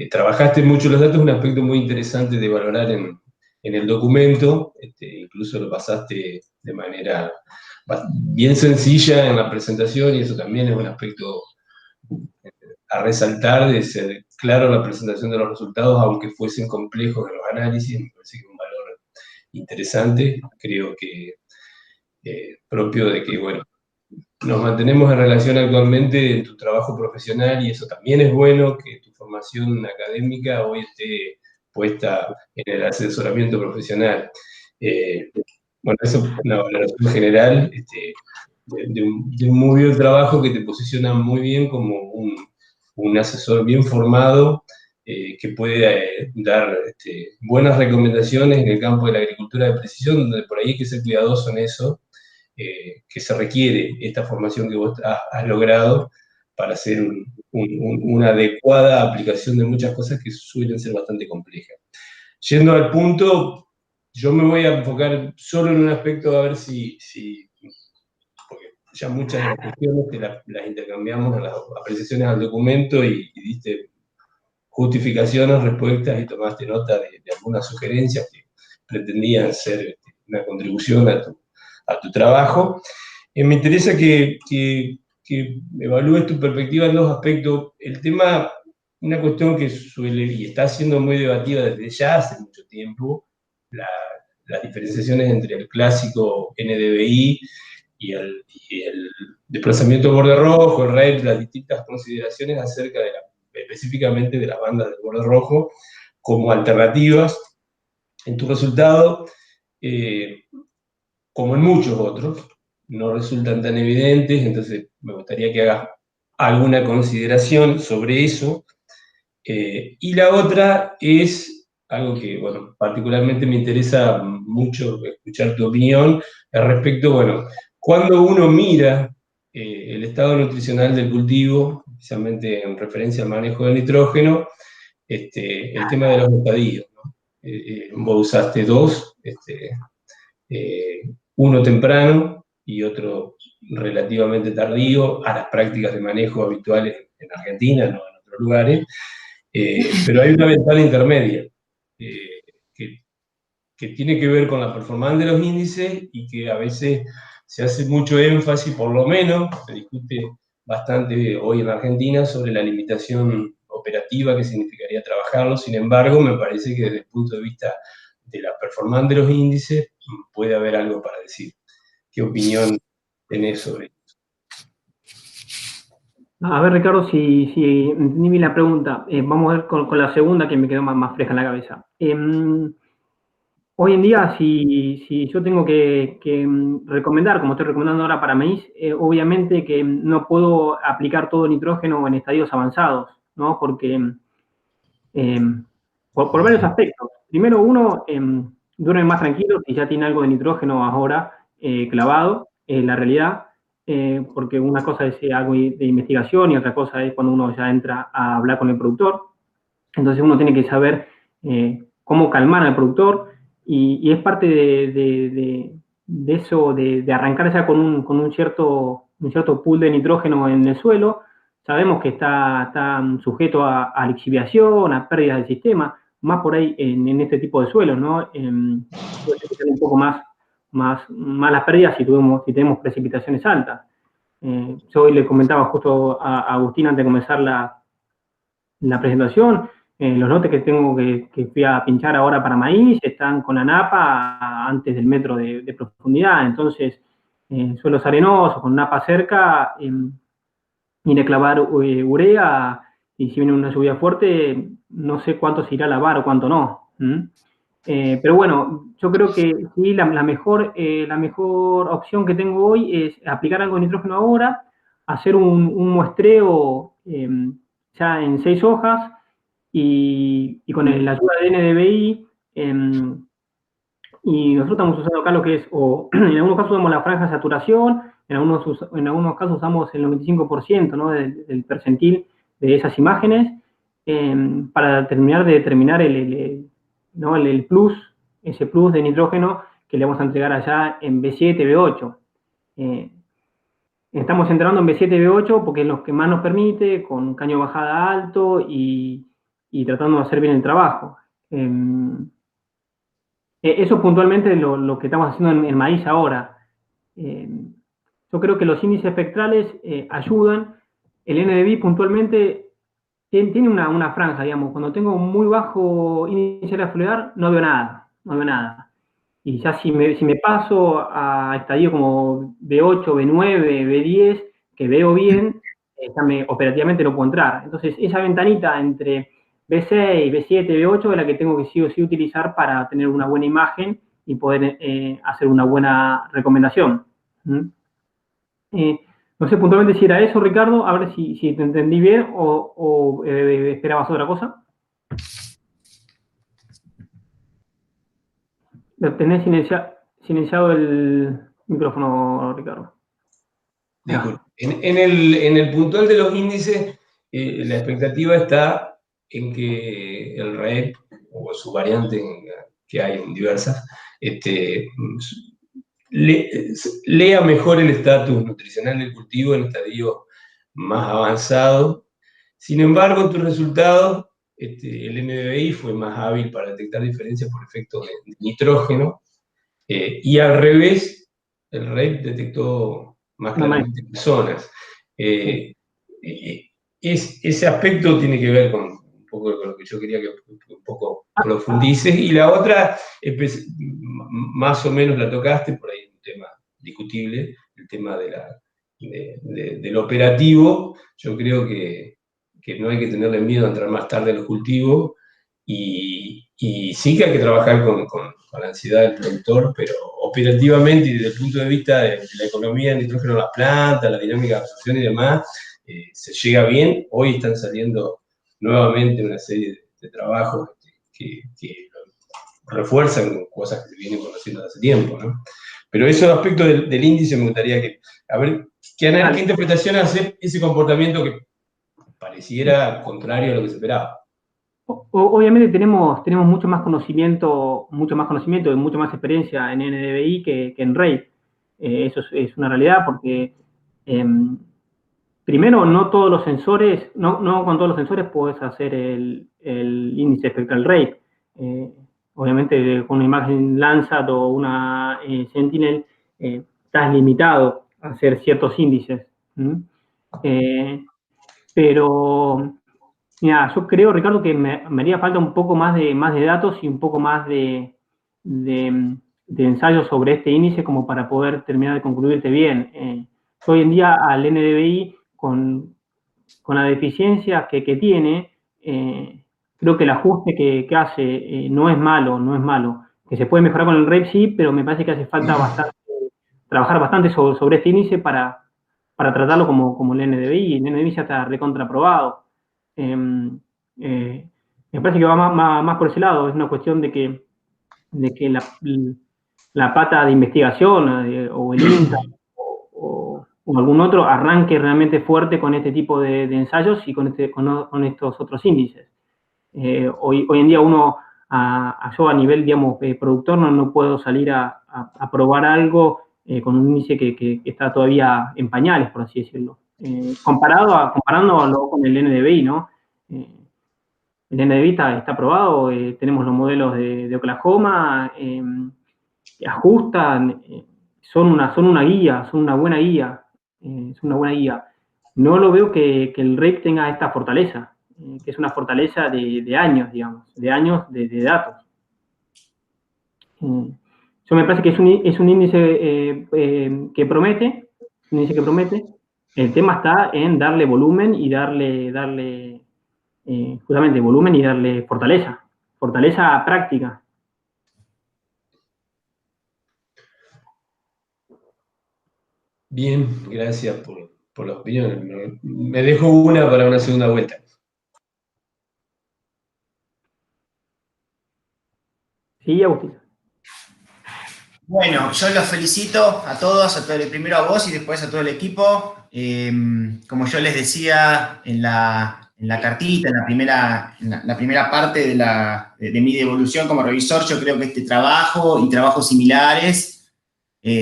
trabajaste mucho los datos, un aspecto muy interesante de valorar en el documento, incluso lo pasaste de manera bien sencilla en la presentación, y eso también es un aspecto a resaltar, de ser claro en la presentación de los resultados, aunque fuesen complejos en los análisis. Me parece que es un valor interesante, creo que propio de que, bueno, nos mantenemos en relación actualmente en tu trabajo profesional, y eso también es bueno, que tu formación académica hoy esté puesta en el asesoramiento profesional. Bueno, eso es una valoración general de un muy buen trabajo que te posiciona muy bien como un asesor bien formado, que puede dar buenas recomendaciones en el campo de la agricultura de precisión, donde por ahí hay que ser cuidadoso en eso, que se requiere esta formación que vos has logrado para hacer una adecuada aplicación de muchas cosas que suelen ser bastante complejas. Yendo al punto, yo me voy a enfocar solo en un aspecto, a ver si porque ya muchas de las cuestiones las intercambiamos en las apreciaciones al documento y diste justificaciones, respuestas y tomaste nota de algunas sugerencias pretendían ser una contribución a tu trabajo. Me interesa que evalúes tu perspectiva en dos aspectos. El tema, una cuestión que suele y está siendo muy debatida desde ya hace mucho tiempo, las diferenciaciones entre el clásico NDVI y el desplazamiento del borde rojo, el REP, las distintas consideraciones acerca específicamente de las bandas del borde rojo como alternativas. En tu resultado, como en muchos otros, no resultan tan evidentes, entonces me gustaría que hagas alguna consideración sobre eso. Y la otra es algo que, bueno, particularmente me interesa mucho escuchar tu opinión al respecto. Bueno, cuando uno mira el estado nutricional del cultivo, especialmente en referencia al manejo del nitrógeno, el tema de los estadios, ¿no? Vos usaste dos, uno temprano y otro relativamente tardío a las prácticas de manejo habituales en Argentina, no en otros lugares, pero hay una ventana intermedia que tiene que ver con la performance de los índices y que a veces se hace mucho énfasis, por lo menos, se discute bastante hoy en Argentina sobre la limitación operativa que significaría trabajarlo. Sin embargo, me parece que desde el punto de vista de la performance de los índices puede haber algo para decir. ¿Qué opinión tenés sobre eso? A ver, Ricardo, si entendí bien la pregunta. Vamos a ver con la segunda, que me quedó más fresca en la cabeza. Hoy en día, si yo tengo que recomendar, como estoy recomendando ahora para maíz, obviamente que no puedo aplicar todo el nitrógeno en estadios avanzados, ¿no? Porque, por varios aspectos. Primero, uno, duerme más tranquilo si ya tiene algo de nitrógeno ahora clavado, la realidad, porque una cosa es algo de investigación y otra cosa es cuando uno ya entra a hablar con el productor. Entonces uno tiene que saber cómo calmar al productor y es parte de eso, de arrancar ya con un cierto pool de nitrógeno en el suelo. Sabemos que está sujeto a lixiviación, a pérdidas del sistema, más por ahí en este tipo de suelos, ¿no? Puede ser un poco más las pérdidas si tenemos precipitaciones altas. Yo hoy le comentaba justo a Agustín antes de comenzar la presentación, los lotes que tengo que fui a pinchar ahora para maíz están con la napa antes del metro de profundidad, entonces suelos arenosos, con napa cerca, ir a clavar urea, y si viene una lluvia fuerte, no sé cuánto se irá a lavar o cuánto no. Pero bueno, yo creo que sí, la mejor opción que tengo hoy es aplicar algo de nitrógeno ahora, hacer un muestreo ya en 6 hojas y con la ayuda de NDVI, y nosotros estamos usando acá lo que es, o en algunos casos usamos la franja de saturación, en algunos casos usamos el 95%, ¿no? del percentil de esas imágenes, para terminar de determinar el plus, ese plus de nitrógeno que le vamos a entregar allá en B7, B8. Estamos entrando en B7, B8 porque es lo que más nos permite, con caño de bajada alto y tratando de hacer bien el trabajo. Eso puntualmente es lo que estamos haciendo en maíz ahora. Yo creo que los índices espectrales ayudan. El NDVI puntualmente tiene una franja, digamos. Cuando tengo muy bajo índice de fluidar, no veo nada. Y ya si me paso a estadio como B8, B9, B10, que veo bien, operativamente no puedo entrar. Entonces, esa ventanita entre B6, B7, B8 es la que tengo que sí o sí utilizar para tener una buena imagen y poder hacer una buena recomendación. No sé puntualmente si era eso, Ricardo, a ver si te entendí bien o esperabas otra cosa. Tenés silenciado el micrófono, Ricardo. Disculpe. En el puntual de los índices, la expectativa está en que el REP, o su variante, que hay diversas, lea mejor el estatus nutricional del cultivo en estadio más avanzado. Sin embargo, tus resultados el NDVI fue más hábil para detectar diferencias por efectos de nitrógeno, y al revés, el RAPE detectó más claramente personas. Ese aspecto tiene que ver con un poco con lo que yo quería que un poco profundices, y la otra, más o menos la tocaste, por ahí un tema discutible, el tema del operativo. Yo creo que no hay que tenerle miedo a entrar más tarde a los cultivos, y sí que hay que trabajar con la ansiedad del productor, pero operativamente y desde el punto de vista de la economía del nitrógeno en las plantas, la dinámica de absorción y demás, se llega bien. Hoy están saliendo nuevamente una serie de trabajos que refuerzan cosas que se vienen conociendo hace tiempo, ¿no? Pero esos aspectos del índice me gustaría a ver qué interpretación hace ese comportamiento que pareciera contrario a lo que se esperaba. Obviamente tenemos mucho más conocimiento y mucha más experiencia en NDVI que en RAPE. Eso es una realidad, porque primero, no todos los sensores, no con todos los sensores puedes hacer el índice espectral RAPE. Obviamente con una imagen Landsat o una Sentinel estás limitado a hacer ciertos índices. Pero mira, yo creo, Ricardo, que me haría falta un poco más de datos y un poco más de ensayos sobre este índice como para poder terminar de concluirte bien. Hoy en día al NDVI, con la deficiencia que tiene, creo que el ajuste que hace no es malo. Que se puede mejorar con el RAPE, sí, pero me parece que hace falta trabajar bastante sobre este índice para tratarlo como el NDVI. El NDVI ya está recontraprobado. Me parece que va más por ese lado. Es una cuestión de que la pata de investigación o el INTA o algún otro arranque realmente fuerte con este tipo de ensayos y con estos otros índices. Hoy en día yo a nivel, digamos, productor no puedo salir a probar algo con un índice que está todavía en pañales, por así decirlo. Comparándolo con el NDVI, ¿no? El NDVI está aprobado, tenemos los modelos de Oklahoma, ajustan, son una guía, son una buena guía. No lo veo que el RAPE tenga esta fortaleza, que es una fortaleza de años, digamos, de datos. Yo me parece que es un índice que promete, El tema está en darle volumen y darle justamente volumen y darle fortaleza práctica. Bien, gracias por la opinión. Me dejo una para una segunda vuelta. Sí, Agustín. Bueno, yo los felicito a todos, primero a vos y después a todo el equipo. Como yo les decía en la cartita, en la primera parte de mi devolución como revisor, yo creo que este trabajo y trabajos similares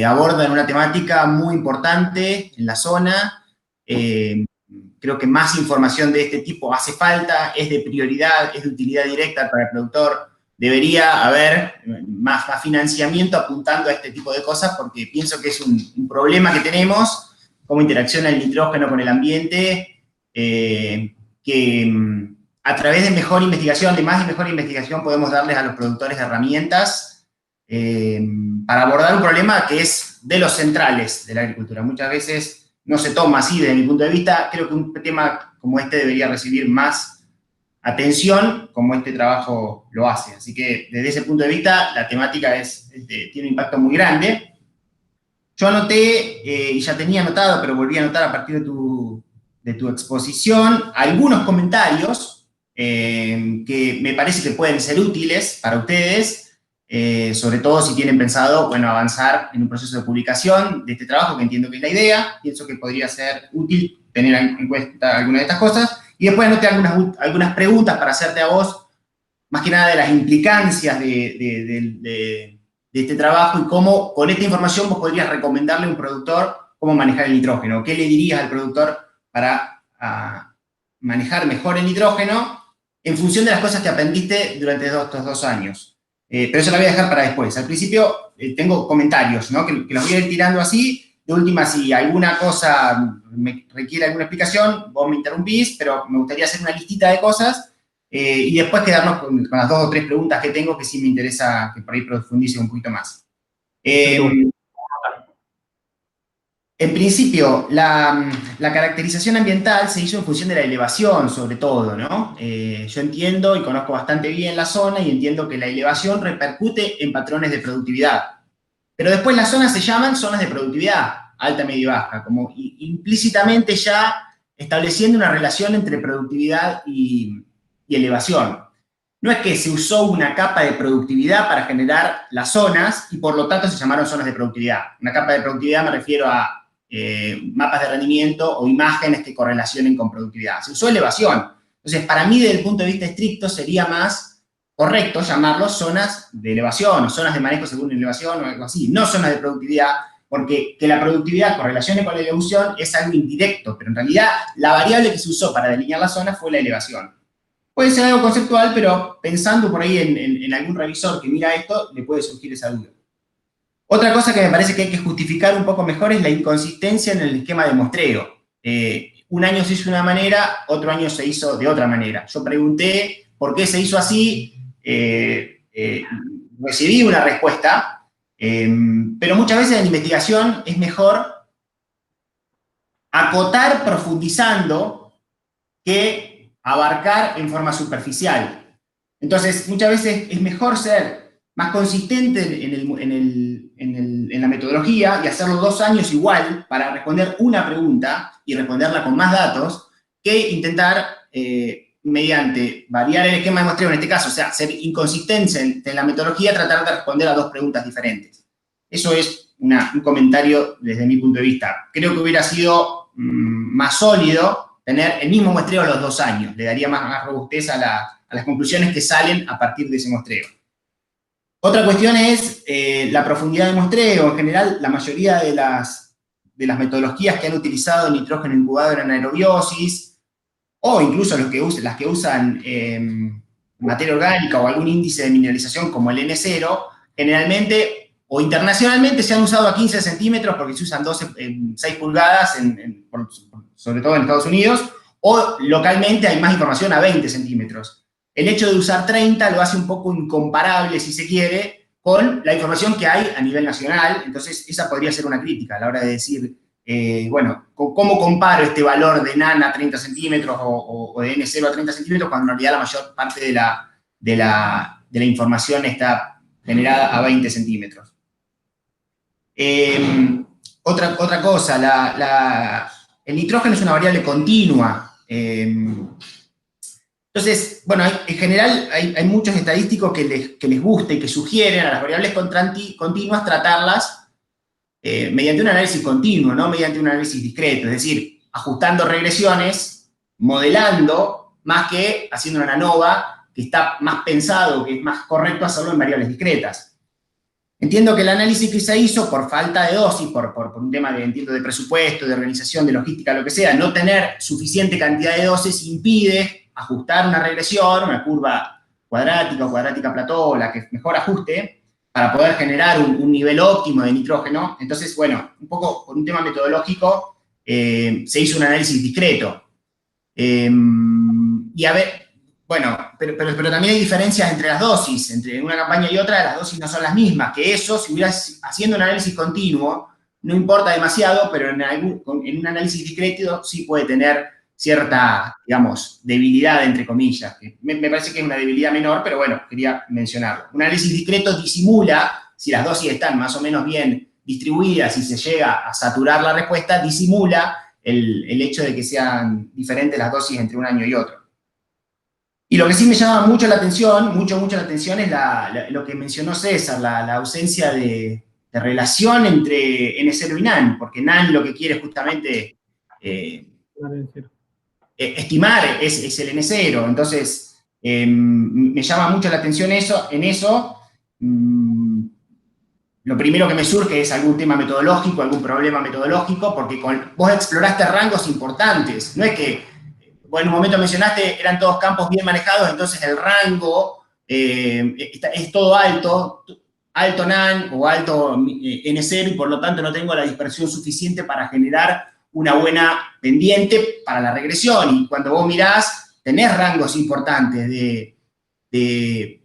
abordan una temática muy importante en la zona. Creo que más información de este tipo hace falta, es de prioridad, es de utilidad directa para el productor. Debería haber más financiamiento apuntando a este tipo de cosas, porque pienso que es un problema que tenemos, cómo interacciona el nitrógeno con el ambiente, que a través de más y mejor investigación podemos darles a los productores herramientas para abordar un problema que es de los centrales de la agricultura. Muchas veces no se toma así desde mi punto de vista. Creo que un tema como este debería recibir más atención, como este trabajo lo hace. Así que desde ese punto de vista la temática tiene un impacto muy grande. Yo anoté, y ya tenía anotado, pero volví a anotar a partir de tu exposición, algunos comentarios que me parece que pueden ser útiles para ustedes, sobre todo si tienen pensado, bueno, avanzar en un proceso de publicación de este trabajo, que entiendo que es la idea. Pienso que podría ser útil tener en cuenta algunas de estas cosas. Y después anoté algunas preguntas para hacerte a vos, más que nada de las implicancias de este trabajo y cómo con esta información vos podrías recomendarle a un productor cómo manejar el nitrógeno. ¿Qué le dirías al productor para manejar mejor el nitrógeno en función de las cosas que aprendiste durante estos 2 años. Pero eso lo voy a dejar para después. Al principio tengo comentarios, ¿no? Que los voy a ir tirando así. De última, si alguna cosa me requiere alguna explicación, vos me interrumpís, pero me gustaría hacer una listita de cosas y después quedarnos con las 2 o 3 preguntas que tengo que sí me interesa que por ahí profundice un poquito más. En principio, la caracterización ambiental se hizo en función de la elevación, sobre todo, ¿no? Yo entiendo y conozco bastante bien la zona y entiendo que la elevación repercute en patrones de productividad. Pero después las zonas se llaman zonas de productividad, alta, media y baja, como implícitamente ya estableciendo una relación entre productividad y elevación. No es que se usó una capa de productividad para generar las zonas y por lo tanto se llamaron zonas de productividad. Una capa de productividad me refiero a mapas de rendimiento o imágenes que correlacionen con productividad. Se usó elevación. Entonces, para mí, desde el punto de vista estricto, sería más correcto llamarlos zonas de elevación o zonas de manejo según elevación o algo así, no zonas de productividad, porque que la productividad correlacione con la elevación es algo indirecto, pero en realidad la variable que se usó para delinear la zona fue la elevación. Puede ser algo conceptual, pero pensando por ahí en algún revisor que mira esto, le puede surgir esa duda. Otra cosa que me parece que hay que justificar un poco mejor es la inconsistencia en el esquema de muestreo. Un año se hizo de una manera, otro año se hizo de otra manera. Yo pregunté por qué se hizo así, recibí una respuesta, pero muchas veces en investigación es mejor acotar profundizando que abarcar en forma superficial. Entonces, muchas veces es mejor ser más consistente en la metodología y hacerlo 2 años igual para responder una pregunta y responderla con más datos que intentar, mediante variar el esquema de muestreo en este caso, o sea, ser inconsistente en la metodología, tratar de responder a 2 preguntas diferentes. Eso es un comentario desde mi punto de vista. Creo que hubiera sido más sólido tener el mismo muestreo a los 2 años. Le daría más robustez a las conclusiones que salen a partir de ese muestreo. Otra cuestión es la profundidad de muestreo. En general, la mayoría de las metodologías que han utilizado nitrógeno incubado en anaerobiosis, o incluso las que usan materia orgánica o algún índice de mineralización como el N0, generalmente o internacionalmente se han usado a 15 centímetros porque se usan 6 pulgadas, sobre todo en Estados Unidos, o localmente hay más información a 20 centímetros. El hecho de usar 30 lo hace un poco incomparable, si se quiere, con la información que hay a nivel nacional. Entonces, esa podría ser una crítica a la hora de decir, bueno, ¿cómo comparo este valor de NaN a 30 centímetros o de N0 a 30 centímetros cuando en realidad la mayor parte de la información está generada a 20 centímetros? Otra cosa, el nitrógeno es una variable continua. Entonces, bueno, en general hay muchos estadísticos que les gusta y que sugieren a las variables continuas tratarlas mediante un análisis continuo, no mediante un análisis discreto, es decir, ajustando regresiones, modelando, más que haciendo una ANOVA, que está más pensado, que es más correcto hacerlo en variables discretas. Entiendo que el análisis que se hizo por falta de dosis, por un tema de presupuesto, de organización, de logística, lo que sea, no tener suficiente cantidad de dosis impide ajustar una regresión, una curva cuadrática o cuadrática plató, la que mejor ajuste, para poder generar un nivel óptimo de nitrógeno. Entonces, bueno, un poco por un tema metodológico, se hizo un análisis discreto. Y a ver, bueno, pero también hay diferencias entre las dosis, entre una campaña y otra, las dosis no son las mismas, que eso, si hubieras haciendo un análisis continuo, no importa demasiado, pero en un análisis discreto sí puede tener cierta, digamos, debilidad, entre comillas. Que me parece que es una debilidad menor, pero bueno, quería mencionarlo. Un análisis discreto disimula, si las dosis están más o menos bien distribuidas y se llega a saturar la respuesta, disimula el hecho de que sean diferentes las dosis entre un año y otro. Y lo que sí me llama mucho la atención, mucho la atención, es lo que mencionó César, la ausencia de relación entre N0 y NaN, porque NaN lo que quiere justamente estimar es el N0. Entonces, me llama mucho la atención en eso. Lo primero que me surge es algún tema metodológico, algún problema metodológico, porque vos exploraste rangos importantes. No es que vos en un momento mencionaste, eran todos campos bien manejados, entonces el rango es todo alto NaN o alto N0, y por lo tanto no tengo la dispersión suficiente para generar una buena pendiente para la regresión. Y cuando vos mirás, tenés rangos importantes de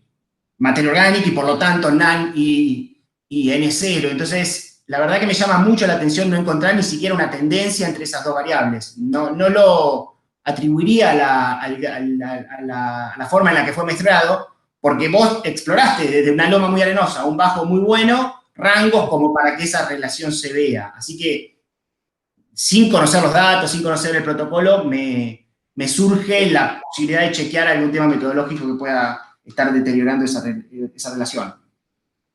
materia orgánica y por lo tanto NaN y N0. Entonces, la verdad que me llama mucho la atención no encontrar ni siquiera una tendencia entre esas dos variables. No lo atribuiría a la forma en la que fue mezclado, porque vos exploraste desde una loma muy arenosa a un bajo muy bueno, rangos como para que esa relación se vea. Así que, sin conocer los datos, sin conocer el protocolo, me surge la posibilidad de chequear algún tema metodológico que pueda estar deteriorando esa relación.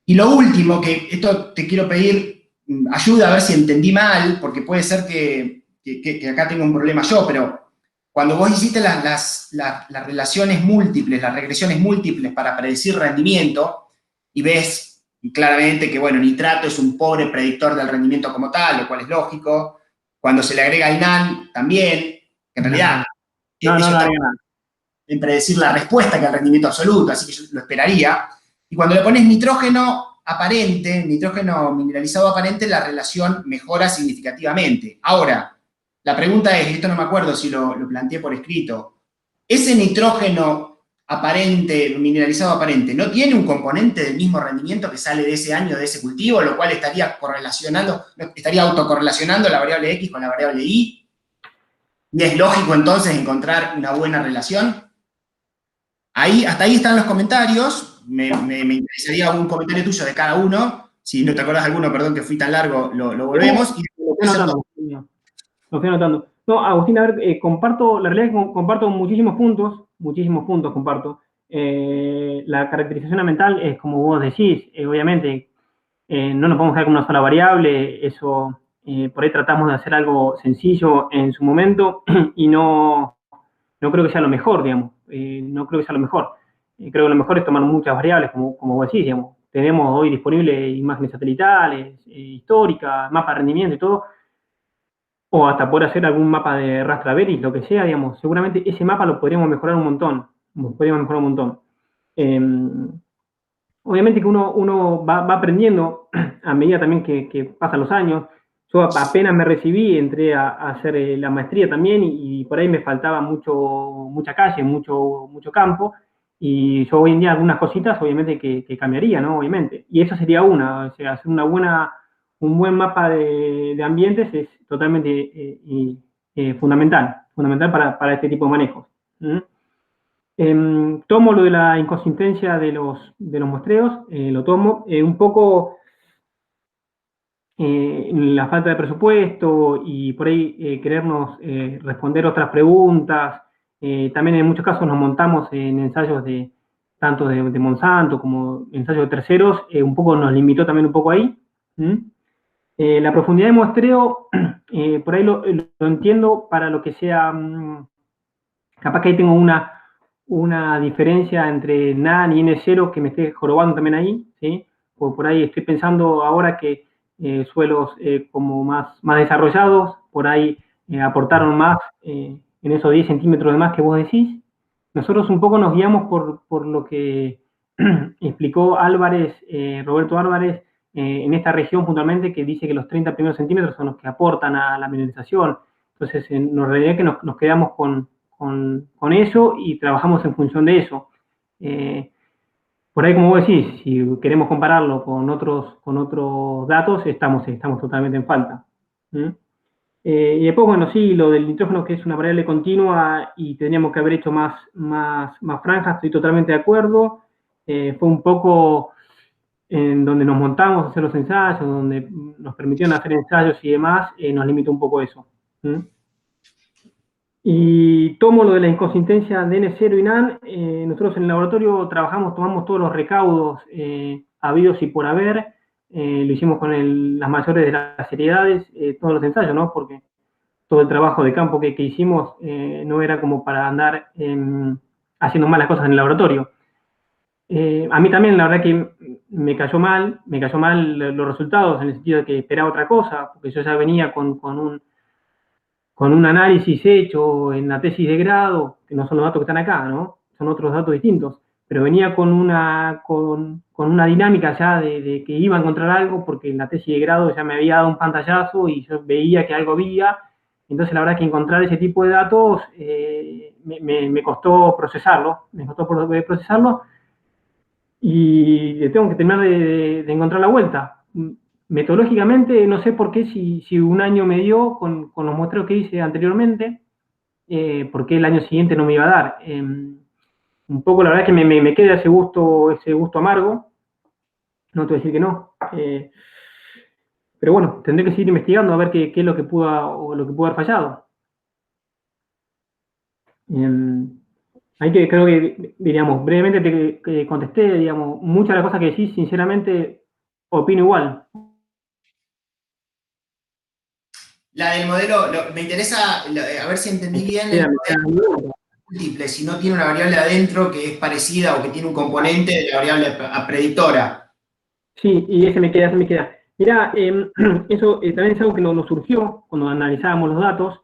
Y lo último, que esto te quiero pedir ayuda a ver si entendí mal, porque puede ser que acá tenga un problema yo, pero cuando vos hiciste las relaciones múltiples, las regresiones múltiples para predecir rendimiento, y ves claramente que, bueno, nitrato es un pobre predictor del rendimiento como tal, lo cual es lógico. Cuando se le agrega el NaN, también, que en realidad en predecir la respuesta que el rendimiento absoluto, así que yo lo esperaría. Y cuando le pones nitrógeno aparente, nitrógeno mineralizado aparente, la relación mejora significativamente. Ahora, la pregunta es, esto no me acuerdo si lo planteé por escrito, ¿ese nitrógeno aparente, mineralizado aparente, no tiene un componente del mismo rendimiento que sale de ese año, de ese cultivo, lo cual estaría autocorrelacionando la variable X con la variable Y? ¿Y es lógico entonces encontrar una buena relación? Hasta ahí están los comentarios. Me interesaría algún comentario tuyo de cada uno. Si no te acordás de alguno, perdón que fui tan largo, lo volvemos. Lo estoy anotando. No, Agustín, a ver, la realidad es que comparto muchísimos puntos comparto. La caracterización ambiental es como vos decís, obviamente, no nos podemos quedar con una sola variable, eso, por ahí tratamos de hacer algo sencillo en su momento y no creo que sea lo mejor, digamos, no creo que sea lo mejor. Creo que lo mejor es tomar muchas variables, como vos decís, digamos. Tenemos hoy disponibles imágenes satelitales, históricas, mapas de rendimiento y todo, o hasta poder hacer algún mapa de Rastraberry, lo que sea, digamos. Seguramente ese mapa lo podríamos mejorar un montón. Obviamente que uno va aprendiendo a medida también que pasan los años. Yo apenas me recibí, entré a hacer la maestría también y por ahí me faltaba mucha calle, mucho campo. Y yo hoy en día algunas cositas, obviamente, que cambiaría, ¿no? Obviamente. Y eso sería o sea, hacer un buen mapa de ambientes es totalmente fundamental para este tipo de manejos. Tomo lo de la inconsistencia de los muestreos, lo tomo un poco la falta de presupuesto y por ahí querernos responder otras preguntas. También en muchos casos nos montamos en ensayos tanto de Monsanto como ensayos de terceros, un poco nos limitó también un poco ahí. La profundidad de muestreo, por ahí lo entiendo para lo que sea, capaz que ahí tengo una diferencia entre NaN y N0 que me esté jorobando también ahí, ¿sí? Por ahí estoy pensando ahora que suelos como más desarrollados, por ahí aportaron más en esos 10 centímetros de más que vos decís. Nosotros un poco nos guiamos por lo que explicó Roberto Álvarez, en esta región puntualmente, que dice que los 30 primeros centímetros son los que aportan a la mineralización. Entonces, en realidad que nos quedamos con eso y trabajamos en función de eso. Por ahí, como vos decís, si queremos compararlo con otros datos, estamos totalmente en falta. Y después, bueno, sí, lo del nitrógeno, que es una variable continua y tendríamos que haber hecho más franjas, estoy totalmente de acuerdo. Fue un poco en donde nos montamos a hacer los ensayos, donde nos permitieron hacer ensayos y demás, nos limitó un poco eso. Y tomo lo de la inconsistencia de N0 y NaN. Nosotros en el laboratorio tomamos todos los recaudos habidos y por haber. Lo hicimos con las mayores de las seriedades, todos los ensayos, ¿no? Porque todo el trabajo de campo que hicimos no era como para andar haciendo malas cosas en el laboratorio. A mí también, la verdad que me cayó mal los resultados, en el sentido de que esperaba otra cosa, porque yo ya venía con con un análisis hecho en la tesis de grado, que no son los datos que están acá, ¿no? Son otros datos distintos, pero venía con una dinámica ya de que iba a encontrar algo, porque en la tesis de grado ya me había dado un pantallazo y yo veía que algo había. Entonces, la verdad que encontrar ese tipo de datos me costó procesarlo, y tengo que terminar de encontrar la vuelta. Metodológicamente, no sé por qué, si un año me dio con los muestreos que hice anteriormente, por qué el año siguiente no me iba a dar. Un poco, la verdad, que me queda ese gusto amargo. No te voy a decir que no. Pero bueno, tendré que seguir investigando a ver qué es lo que pudo haber fallado. Ahí que creo que, digamos, brevemente te contesté, digamos, muchas de las cosas que decís, sinceramente, opino igual. La del modelo, me interesa a ver si entendí bien el modelo múltiple, si no tiene una variable adentro que es parecida o que tiene un componente de la variable predictora. Sí, y ese me queda. Mirá, eso también es algo que nos surgió cuando analizábamos los datos,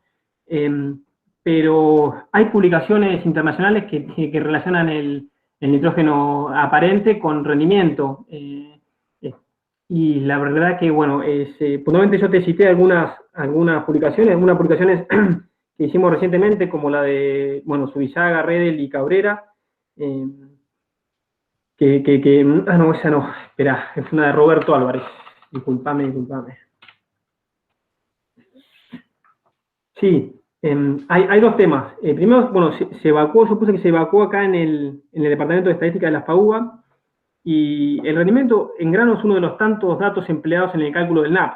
pero hay publicaciones internacionales que relacionan el nitrógeno aparente con rendimiento. Y la verdad que, bueno, puntualmente yo te cité algunas publicaciones que hicimos recientemente, como la de, bueno, Subizaga, Redel y Cabrera, no, esa no, espera, es una de Roberto Álvarez. Disculpame. Sí, hay dos temas. Primero, bueno, se evacuó, yo puse que se evacuó acá en el Departamento de Estadística de la FAUBA, y el rendimiento en grano es uno de los tantos datos empleados en el cálculo del NAP.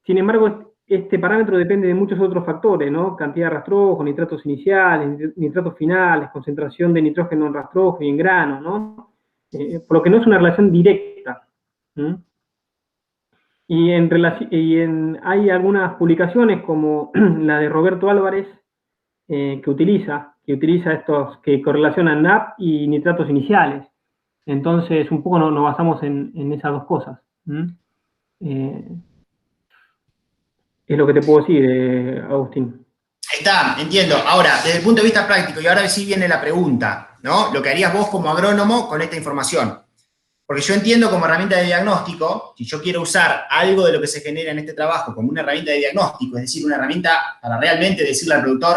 Sin embargo, este parámetro depende de muchos otros factores, ¿no? Cantidad de rastrojos, nitratos iniciales, nitratos finales, concentración de nitrógeno en rastrojo y en grano, ¿no? Por lo que no es una relación directa. Hay algunas publicaciones, como la de Roberto Álvarez, que utiliza estos, que correlacionan NAP y nitratos iniciales. Entonces, un poco nos basamos en esas dos cosas. Es lo que te puedo decir, Agustín. Está, entiendo. Ahora, desde el punto de vista práctico, y ahora sí viene la pregunta, ¿no? Lo que harías vos como agrónomo con esta información. Porque yo entiendo como herramienta de diagnóstico, si yo quiero usar algo de lo que se genera en este trabajo como una herramienta de diagnóstico, es decir, una herramienta para realmente decirle al productor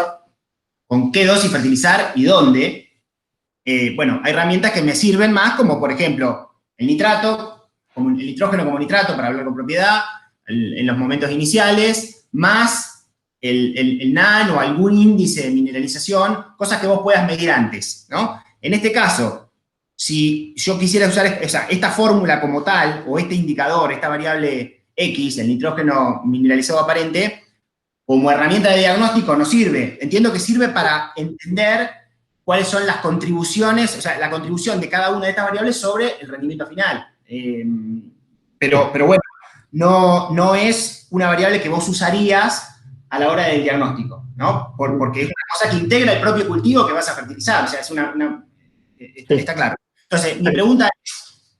con qué dosis fertilizar y dónde, bueno, hay herramientas que me sirven más, como por ejemplo el nitrato, como el nitrógeno como nitrato para hablar con propiedad, en los momentos iniciales, más el NaN o algún índice de mineralización, cosas que vos puedas medir antes, ¿no? En este caso, si yo quisiera usar esta fórmula como tal, o este indicador, esta variable X, el nitrógeno mineralizado aparente, como herramienta de diagnóstico no sirve. Entiendo que sirve para entender cuáles son las contribuciones, o sea, la contribución de cada una de estas variables sobre el rendimiento final. Pero bueno, no es una variable que vos usarías a la hora del diagnóstico, ¿no? Porque es una cosa que integra el propio cultivo que vas a fertilizar, o sea, es está claro. Entonces, mi pregunta es,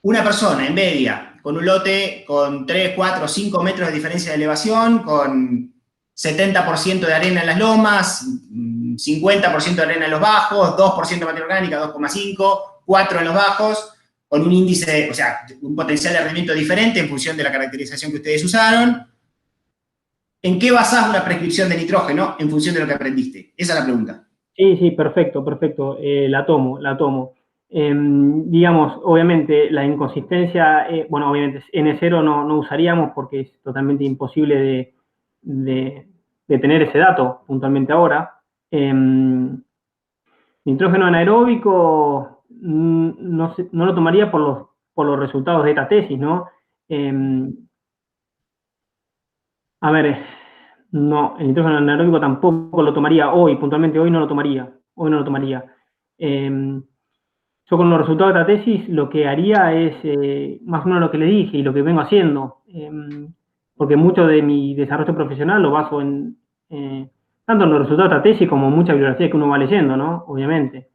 una persona en media, con un lote con 3, 4, 5 metros de diferencia de elevación, con 70% de arena en las lomas, 50% de arena en los bajos, 2% de materia orgánica, 2,5, 4 en los bajos, con un índice, o sea, un potencial de rendimiento diferente en función de la caracterización que ustedes usaron. ¿En qué basás una prescripción de nitrógeno en función de lo que aprendiste? Esa es la pregunta. Sí, perfecto. La tomo. Digamos, obviamente, la inconsistencia, bueno, obviamente N0 no usaríamos porque es totalmente imposible de tener ese dato puntualmente ahora. Nitrógeno anaeróbico no lo tomaría por los resultados de esta tesis, ¿no? A ver, no, el nitrógeno anaeróbico tampoco lo tomaría hoy, puntualmente hoy no lo tomaría. Yo con los resultados de esta tesis lo que haría es más o menos lo que le dije y lo que vengo haciendo, porque mucho de mi desarrollo profesional lo baso tanto en los resultados de esta tesis como en mucha bibliografía que uno va leyendo, ¿no? Obviamente.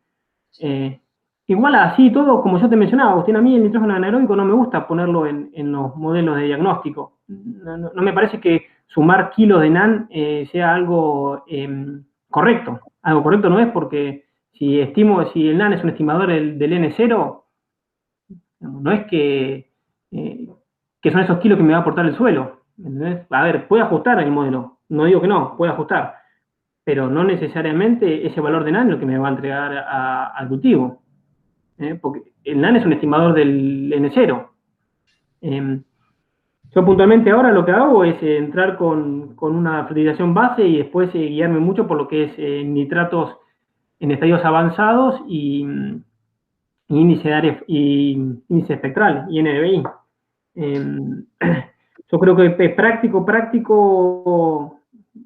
Igual así todo, como yo te mencionaba, Agustín, a mí el nitrógeno anaeróbico no me gusta ponerlo en los modelos de diagnóstico. no me parece que sumar kilos de NAN sea algo correcto. Algo correcto no es, porque si el NAN es un estimador del N0, no es que son esos kilos que me va a aportar el suelo. ¿Entendés? A ver, puede ajustar el modelo, no digo que no, puede ajustar, pero no necesariamente ese valor de NAN es lo que me va a entregar al cultivo. Porque el NAN es un estimador del N0. Yo puntualmente ahora lo que hago es entrar con una fertilización base y después guiarme mucho por lo que es nitratos en estadios avanzados y índice espectral, y NDVI. Yo creo que es práctico,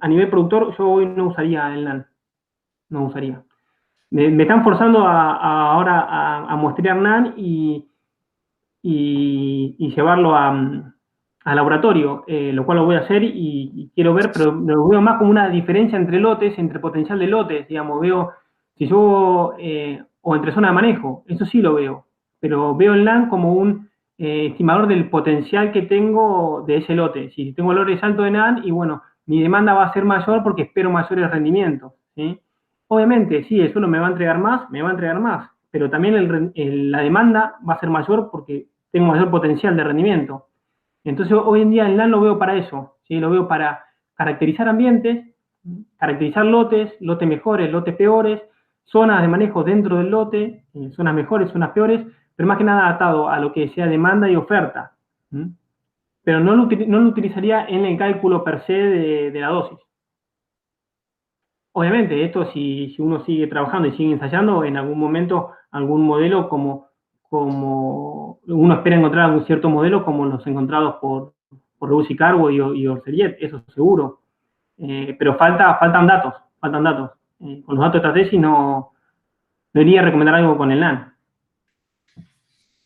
a nivel productor, yo hoy no usaría el NAN. No usaría. Me están forzando ahora a muestrear NAN y llevarlo al laboratorio, lo cual lo voy a hacer y quiero ver, pero lo veo más como una diferencia entre lotes, entre potencial de lotes, digamos, veo, si yo, o entre zona de manejo, eso sí lo veo, pero veo el NAN como un estimador del potencial que tengo de ese lote. Si tengo valores altos de NAN, y bueno, mi demanda va a ser mayor porque espero mayores rendimientos, ¿sí? Obviamente, sí, el suelo me va a entregar más, pero también la demanda va a ser mayor porque tengo mayor potencial de rendimiento. Entonces, hoy en día el NAN lo veo para eso, ¿sí? Lo veo para caracterizar ambientes, caracterizar lotes mejores, lotes peores, zonas de manejo dentro del lote, zonas mejores, zonas peores, pero más que nada atado a lo que sea demanda y oferta. Pero no lo utilizaría en el cálculo per se de la dosis. Obviamente, esto si uno sigue trabajando y sigue ensayando, en algún momento algún modelo como uno espera encontrar algún cierto modelo como los encontrados por Lewis y Carbo y Orseriet, eso seguro. Pero faltan datos. Con los datos de esta tesis no iría a recomendar algo con el NAN.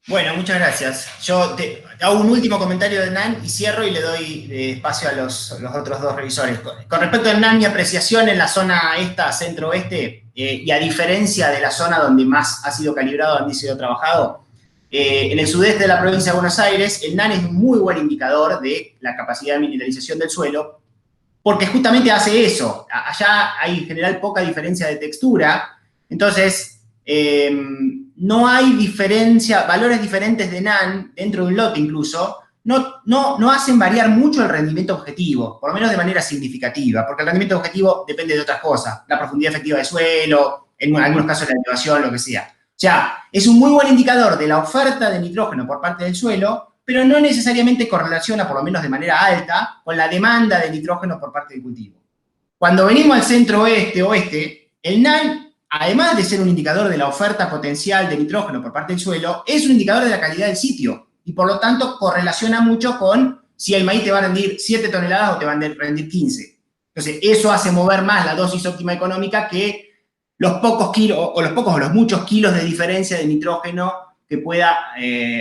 Bueno, muchas gracias. Yo hago un último comentario del NAN y cierro y le doy espacio a los otros dos revisores. Con respecto al NAN, mi apreciación en la zona esta, centro-oeste, y a diferencia de la zona donde más ha sido calibrado, donde ha sido trabajado, en el sudeste de la provincia de Buenos Aires, el NAN es un muy buen indicador de la capacidad de mineralización del suelo, porque justamente hace eso. Allá hay en general poca diferencia de textura, entonces no hay valores diferentes de NAN dentro de un lote incluso, no hacen variar mucho el rendimiento objetivo, por lo menos de manera significativa, porque el rendimiento objetivo depende de otras cosas, la profundidad efectiva del suelo, en algunos casos la elevación, lo que sea. O sea, es un muy buen indicador de la oferta de nitrógeno por parte del suelo, pero no necesariamente correlaciona, por lo menos de manera alta, con la demanda de nitrógeno por parte del cultivo. Cuando venimos al centro-oeste, el NAN, además de ser un indicador de la oferta potencial de nitrógeno por parte del suelo, es un indicador de la calidad del sitio y por lo tanto correlaciona mucho con si el maíz te va a rendir 7 toneladas o te va a rendir 15. Entonces, eso hace mover más la dosis óptima económica que los pocos kilos o los muchos kilos de diferencia de nitrógeno que pueda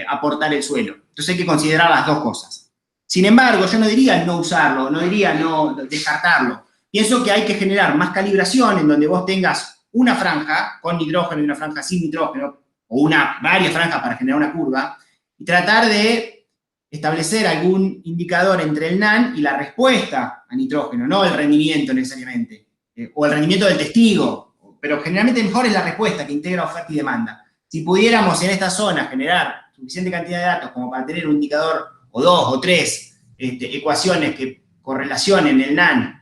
aportar el suelo. Entonces hay que considerar las dos cosas. Sin embargo, yo no diría no usarlo, no diría no descartarlo. Pienso que hay que generar más calibración en donde vos tengas una franja con nitrógeno y una franja sin nitrógeno, o varias franjas para generar una curva, y tratar de establecer algún indicador entre el NAN y la respuesta a nitrógeno, no el rendimiento necesariamente, o el rendimiento del testigo, pero generalmente mejor es la respuesta que integra oferta y demanda. Si pudiéramos en esta zona generar suficiente cantidad de datos como para tener un indicador o dos o tres ecuaciones que correlacionen el NAN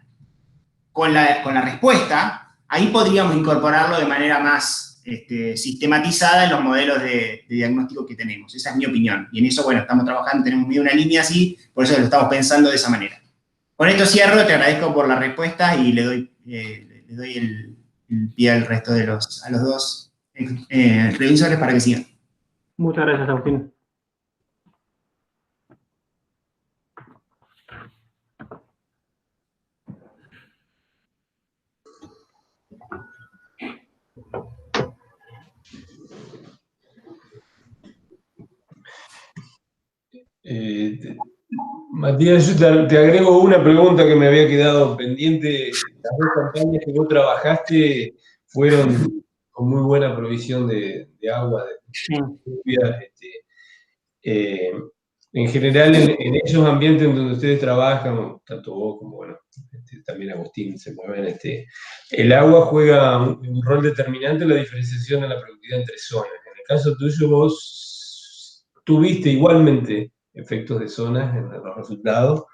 con la respuesta, ahí podríamos incorporarlo de manera más sistematizada en los modelos de diagnóstico que tenemos. Esa es mi opinión. Y en eso, bueno, estamos trabajando, tenemos medio una línea así, por eso lo estamos pensando de esa manera. Con esto cierro, te agradezco por la respuesta y le doy el pie al resto a los dos revisores para que sigan. Muchas gracias, Agustín. Matías, yo te agrego una pregunta que me había quedado pendiente. Las dos campañas que vos trabajaste fueron con muy buena provisión de agua, de lluvia. en general, en esos ambientes en donde ustedes trabajan, tanto vos como, bueno, también Agustín se mueven, el agua juega un rol determinante en la diferenciación de la productividad entre zonas. En el caso tuyo, vos tuviste igualmente efectos de zonas en los resultados,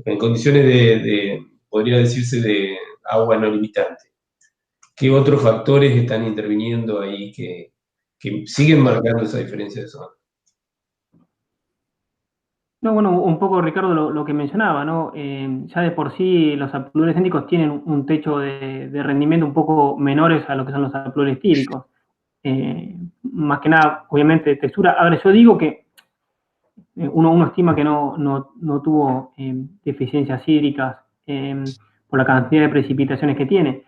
en condiciones podría decirse, de agua no limitante. ¿Qué otros factores están interviniendo ahí que siguen marcando esa diferencia de zona? No, bueno, un poco, Ricardo, lo que mencionaba, ¿no? Ya de por sí los apluviales céntricos tienen un techo de rendimiento un poco menores a lo que son los apluviales tíricos. Más que nada, obviamente, textura. Ahora, yo digo que uno estima que no tuvo deficiencias hídricas por la cantidad de precipitaciones que tiene.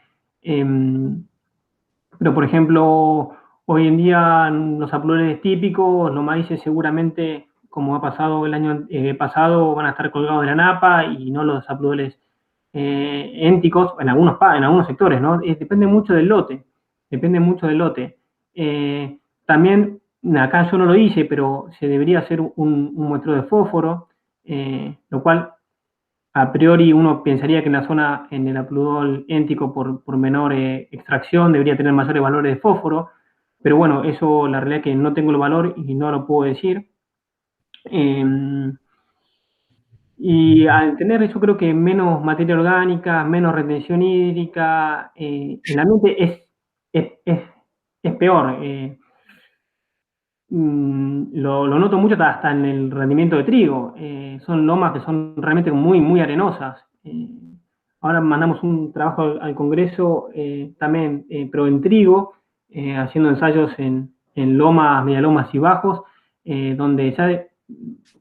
Pero, por ejemplo, hoy en día los apluviales típicos, los maíces seguramente, como ha pasado el año pasado, van a estar colgados de la napa y no los apluviales énticos en algunos sectores, ¿no? Depende mucho del lote, también, acá yo no lo hice, pero se debería hacer un muestreo de fósforo, lo cual a priori uno pensaría que en la zona, en el apluvial éntico, por menor extracción, debería tener mayores valores de fósforo, pero bueno, eso la realidad es que no tengo el valor y no lo puedo decir. Y al tener, yo creo que menos materia orgánica, menos retención hídrica, el ambiente es peor. Lo noto mucho hasta en el rendimiento de trigo. Son lomas que son realmente muy, muy arenosas. Ahora mandamos un trabajo al Congreso también, pero en trigo, haciendo ensayos en lomas, medialomas y bajos, donde ya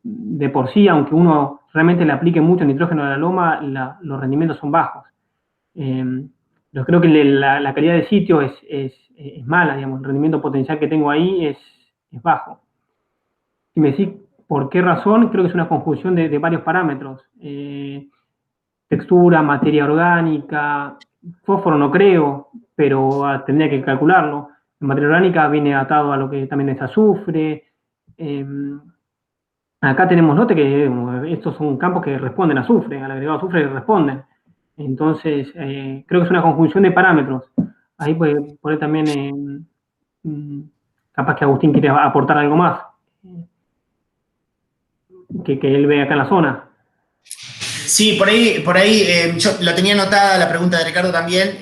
de por sí, aunque uno realmente le aplique mucho nitrógeno a la loma, los rendimientos son bajos. Yo creo que la calidad de sitio es mala, digamos, el rendimiento potencial que tengo ahí es bajo. Si me decís por qué razón, creo que es una conjunción de varios parámetros. Textura, materia orgánica, fósforo no creo, pero tendría que calcularlo. La materia orgánica viene atado a lo que también es azufre. Acá tenemos note que estos son campos que responden a azufre, al agregado azufre responden. Entonces, creo que es una conjunción de parámetros. Ahí puede poner también, capaz que Agustín quiere aportar algo más que él ve acá en la zona. Sí, por ahí yo lo tenía anotada la pregunta de Ricardo también.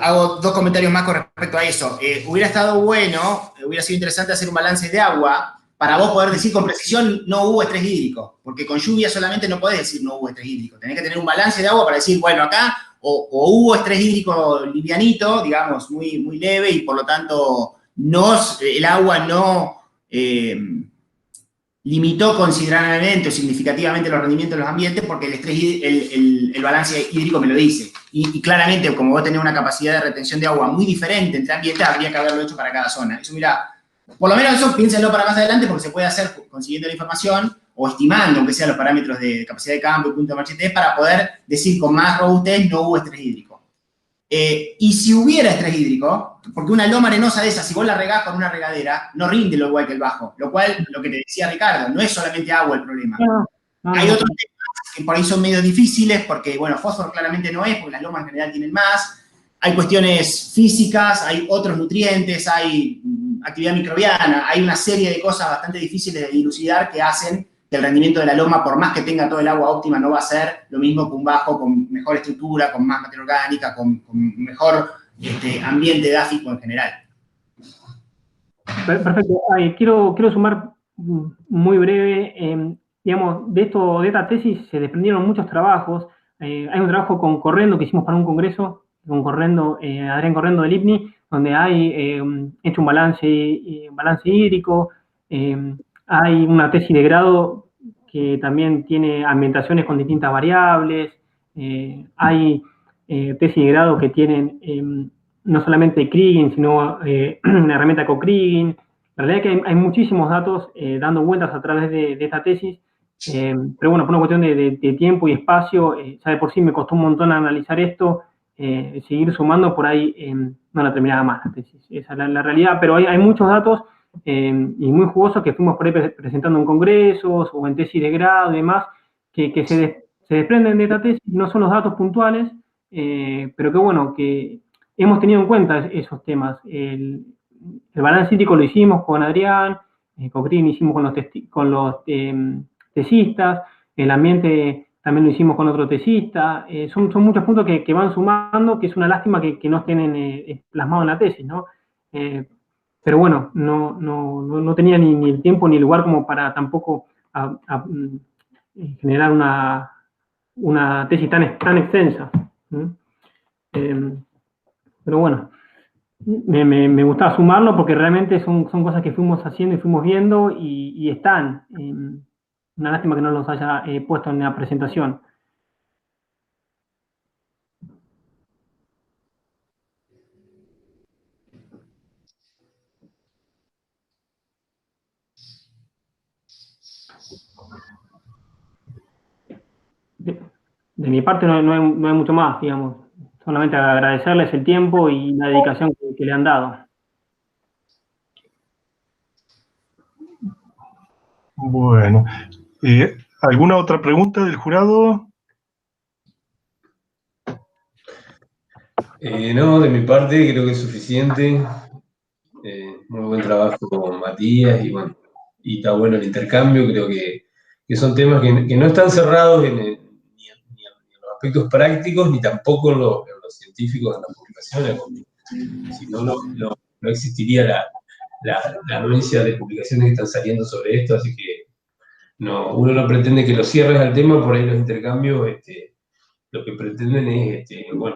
Hago dos comentarios más con respecto a eso. Hubiera estado bueno, hubiera sido interesante hacer un balance de agua para vos poder decir con precisión no hubo estrés hídrico, porque con lluvia solamente no podés decir no hubo estrés hídrico. Tenés que tener un balance de agua para decir, bueno, acá o hubo estrés hídrico livianito, digamos, muy, muy leve, y por lo tanto el agua no limitó considerablemente o significativamente los rendimientos de los ambientes, porque el balance hídrico me lo dice. Y claramente, como vos tenés una capacidad de retención de agua muy diferente entre ambientes, habría que haberlo hecho para cada zona. Eso, mira, por lo menos eso piénsenlo para más adelante, porque se puede hacer consiguiendo la información o estimando, aunque sean los parámetros de capacidad de campo y punto de marchete, para poder decir con más robustez no hubo estrés hídrico. Y si hubiera estrés hídrico, porque una loma arenosa de esas, si vos la regás con una regadera, no rinde lo igual que el bajo. Lo cual, lo que te decía Ricardo, no es solamente agua el problema. Hay otros temas que por ahí son medio difíciles, porque, bueno, fósforo claramente no es, porque las lomas en general tienen más. Hay cuestiones físicas, hay otros nutrientes, hay actividad microbiana, hay una serie de cosas bastante difíciles de dilucidar que hacen que el rendimiento de la loma, por más que tenga todo el agua óptima, no va a ser lo mismo que un bajo con mejor estructura, con más materia orgánica, con mejor ambiente edáfico en general. Perfecto. Quiero sumar muy breve. Digamos, de esta tesis se desprendieron muchos trabajos. Hay un trabajo con Correndo que hicimos para un congreso, con Correndo, Adrián Correndo del IPNI, donde hay hecho un balance hídrico. Hay una tesis de grado que también tiene ambientaciones con distintas variables. Hay tesis de grado que tienen no solamente Kriging, sino una herramienta co-Kriging. La realidad es que hay muchísimos datos dando vueltas a través de esta tesis, pero bueno, por una cuestión de tiempo y espacio, ya de por sí me costó un montón analizar esto, seguir sumando por ahí, no la terminaba más la tesis. Esa es la realidad, pero hay muchos datos y muy jugosos que fuimos por ahí presentando en congresos o en tesis de grado y demás, que se desprenden de esta tesis, no son los datos puntuales, pero que bueno, que hemos tenido en cuenta esos temas. El balance hídrico lo hicimos con Adrián, con Cris hicimos con los tesistas, el ambiente también lo hicimos con otro tesista. Son muchos puntos que van sumando, que es una lástima que no estén plasmados en la tesis, ¿no? Pero bueno, no tenía ni el tiempo ni el lugar como para tampoco generar una tesis tan extensa. Pero bueno, me gustaba sumarlo porque realmente son cosas que fuimos haciendo y fuimos viendo y están. Una lástima que no los haya puesto en la presentación. De mi parte no hay mucho más, digamos. Solamente agradecerles el tiempo y la dedicación que le han dado. Bueno, ¿alguna otra pregunta del jurado? No, de mi parte creo que es suficiente. Muy buen trabajo con Matías y bueno, y está bueno el intercambio. Creo que son temas que no están cerrados ni en los aspectos prácticos ni tampoco en los científicos, en las publicaciones. Si no, no existiría la anuencia de publicaciones que están saliendo sobre esto, así que uno no pretende que lo cierres al tema, por ahí los intercambios lo que pretenden es, bueno,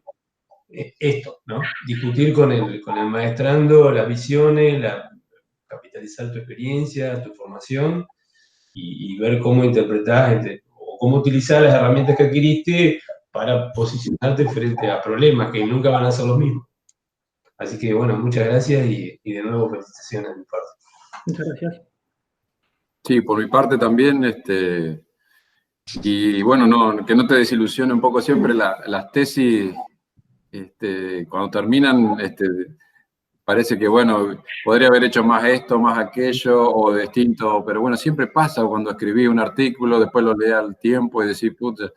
esto, ¿no? Discutir con el maestrando las visiones, capitalizar tu experiencia, tu formación y ver cómo interpretás o cómo utilizar las herramientas que adquiriste para posicionarte frente a problemas que nunca van a ser los mismos. Así que, bueno, muchas gracias y de nuevo felicitaciones de mi parte. Muchas gracias. Sí, por mi parte también, y bueno, que no te desilusione un poco siempre las tesis, cuando terminan, parece que, bueno, podría haber hecho más esto, más aquello, o distinto, pero bueno, siempre pasa cuando escribí un artículo, después lo leí al tiempo y decís, puta,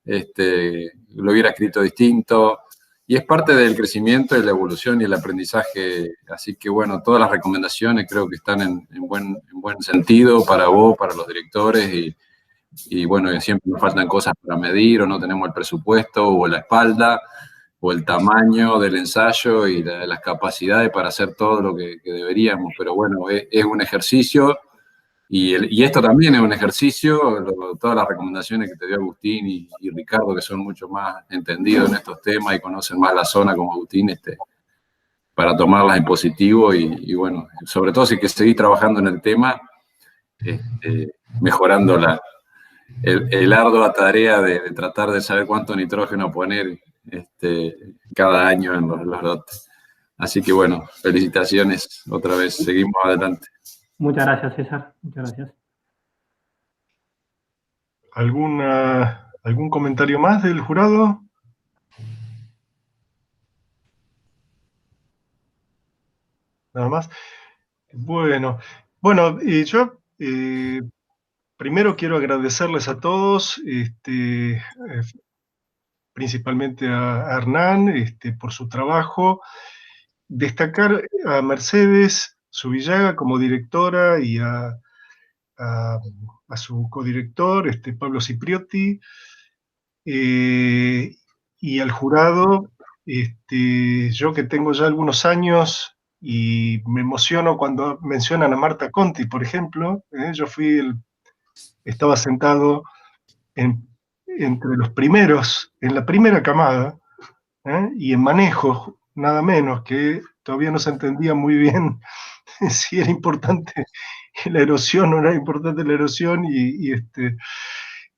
lo hubiera escrito distinto, y es parte del crecimiento y la evolución y el aprendizaje, así que bueno, todas las recomendaciones creo que están en buen sentido para vos, para los directores, y bueno, siempre nos faltan cosas para medir, o no tenemos el presupuesto, o la espalda, o el tamaño del ensayo y las capacidades para hacer todo lo que deberíamos, pero bueno, es un ejercicio, y esto también es un ejercicio, todas las recomendaciones que te dio Agustín y Ricardo, que son mucho más entendidos en estos temas y conocen más la zona como Agustín, para tomarlas en positivo, y bueno, sobre todo si que seguís trabajando en el tema, mejorando el ardua tarea de tratar de saber cuánto nitrógeno poner cada año en los lotes. Así que bueno, felicitaciones otra vez, seguimos adelante. Muchas gracias, César. Muchas gracias. ¿Algún comentario más del jurado? Nada más. Bueno, yo primero quiero agradecerles a todos, principalmente a Hernán, por su trabajo, destacar a Mercedes Zubillaga como directora y a su codirector, Pablo Cipriotti, y al jurado, yo que tengo ya algunos años y me emociono cuando mencionan a Marta Conti, por ejemplo, yo estaba sentado entre los primeros, en la primera camada, y en manejo, nada menos, que todavía no se entendía muy bien si era importante la erosión o no era importante la erosión,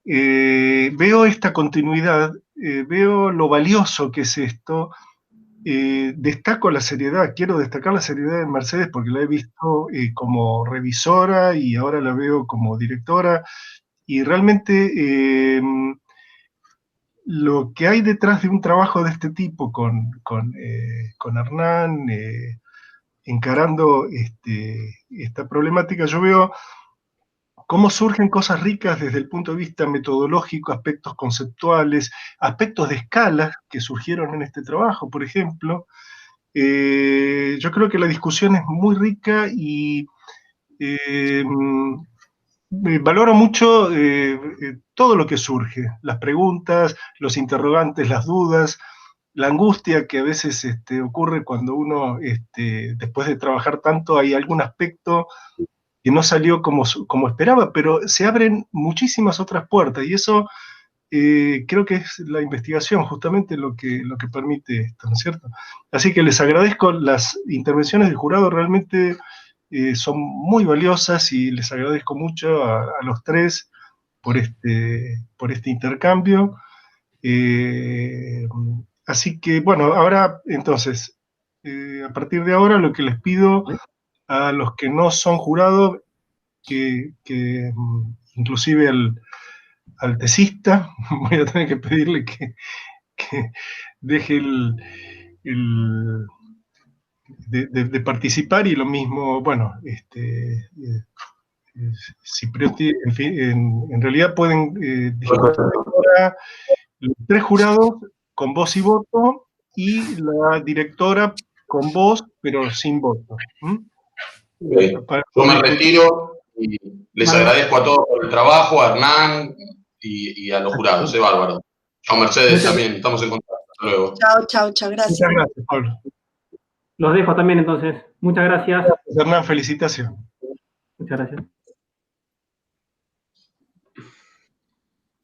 veo esta continuidad, veo lo valioso que es esto, destaco la seriedad, quiero destacar la seriedad de Mercedes porque la he visto como revisora y ahora la veo como directora, y realmente lo que hay detrás de un trabajo de este tipo con Hernán, encarando esta problemática, yo veo cómo surgen cosas ricas desde el punto de vista metodológico, aspectos conceptuales, aspectos de escala que surgieron en este trabajo, por ejemplo. Yo creo que la discusión es muy rica y valoro mucho todo lo que surge, las preguntas, los interrogantes, las dudas, la angustia que a veces ocurre cuando uno, después de trabajar tanto, hay algún aspecto que no salió como esperaba, pero se abren muchísimas otras puertas, y eso creo que es la investigación justamente lo que permite esto, ¿no es cierto? Así que les agradezco las intervenciones del jurado, realmente son muy valiosas, y les agradezco mucho a los tres por este intercambio. Así que, bueno, ahora, entonces, a partir de ahora, lo que les pido a los que no son jurados, que inclusive al tesista, voy a tener que pedirle que deje de participar, y lo mismo, bueno, Cipriotti, en fin, en realidad pueden discutir ahora los tres jurados con voz y voto, y la directora con voz, pero sin voto. Okay. Yo me retiro y les agradezco a todos por el trabajo, a Hernán y a los jurados, es bárbaro. A Mercedes también, estamos en contacto. Hasta luego. Chao, gracias. Muchas gracias, Pablo. Los dejo también entonces. Muchas gracias. Hernán, felicitaciones. Muchas gracias.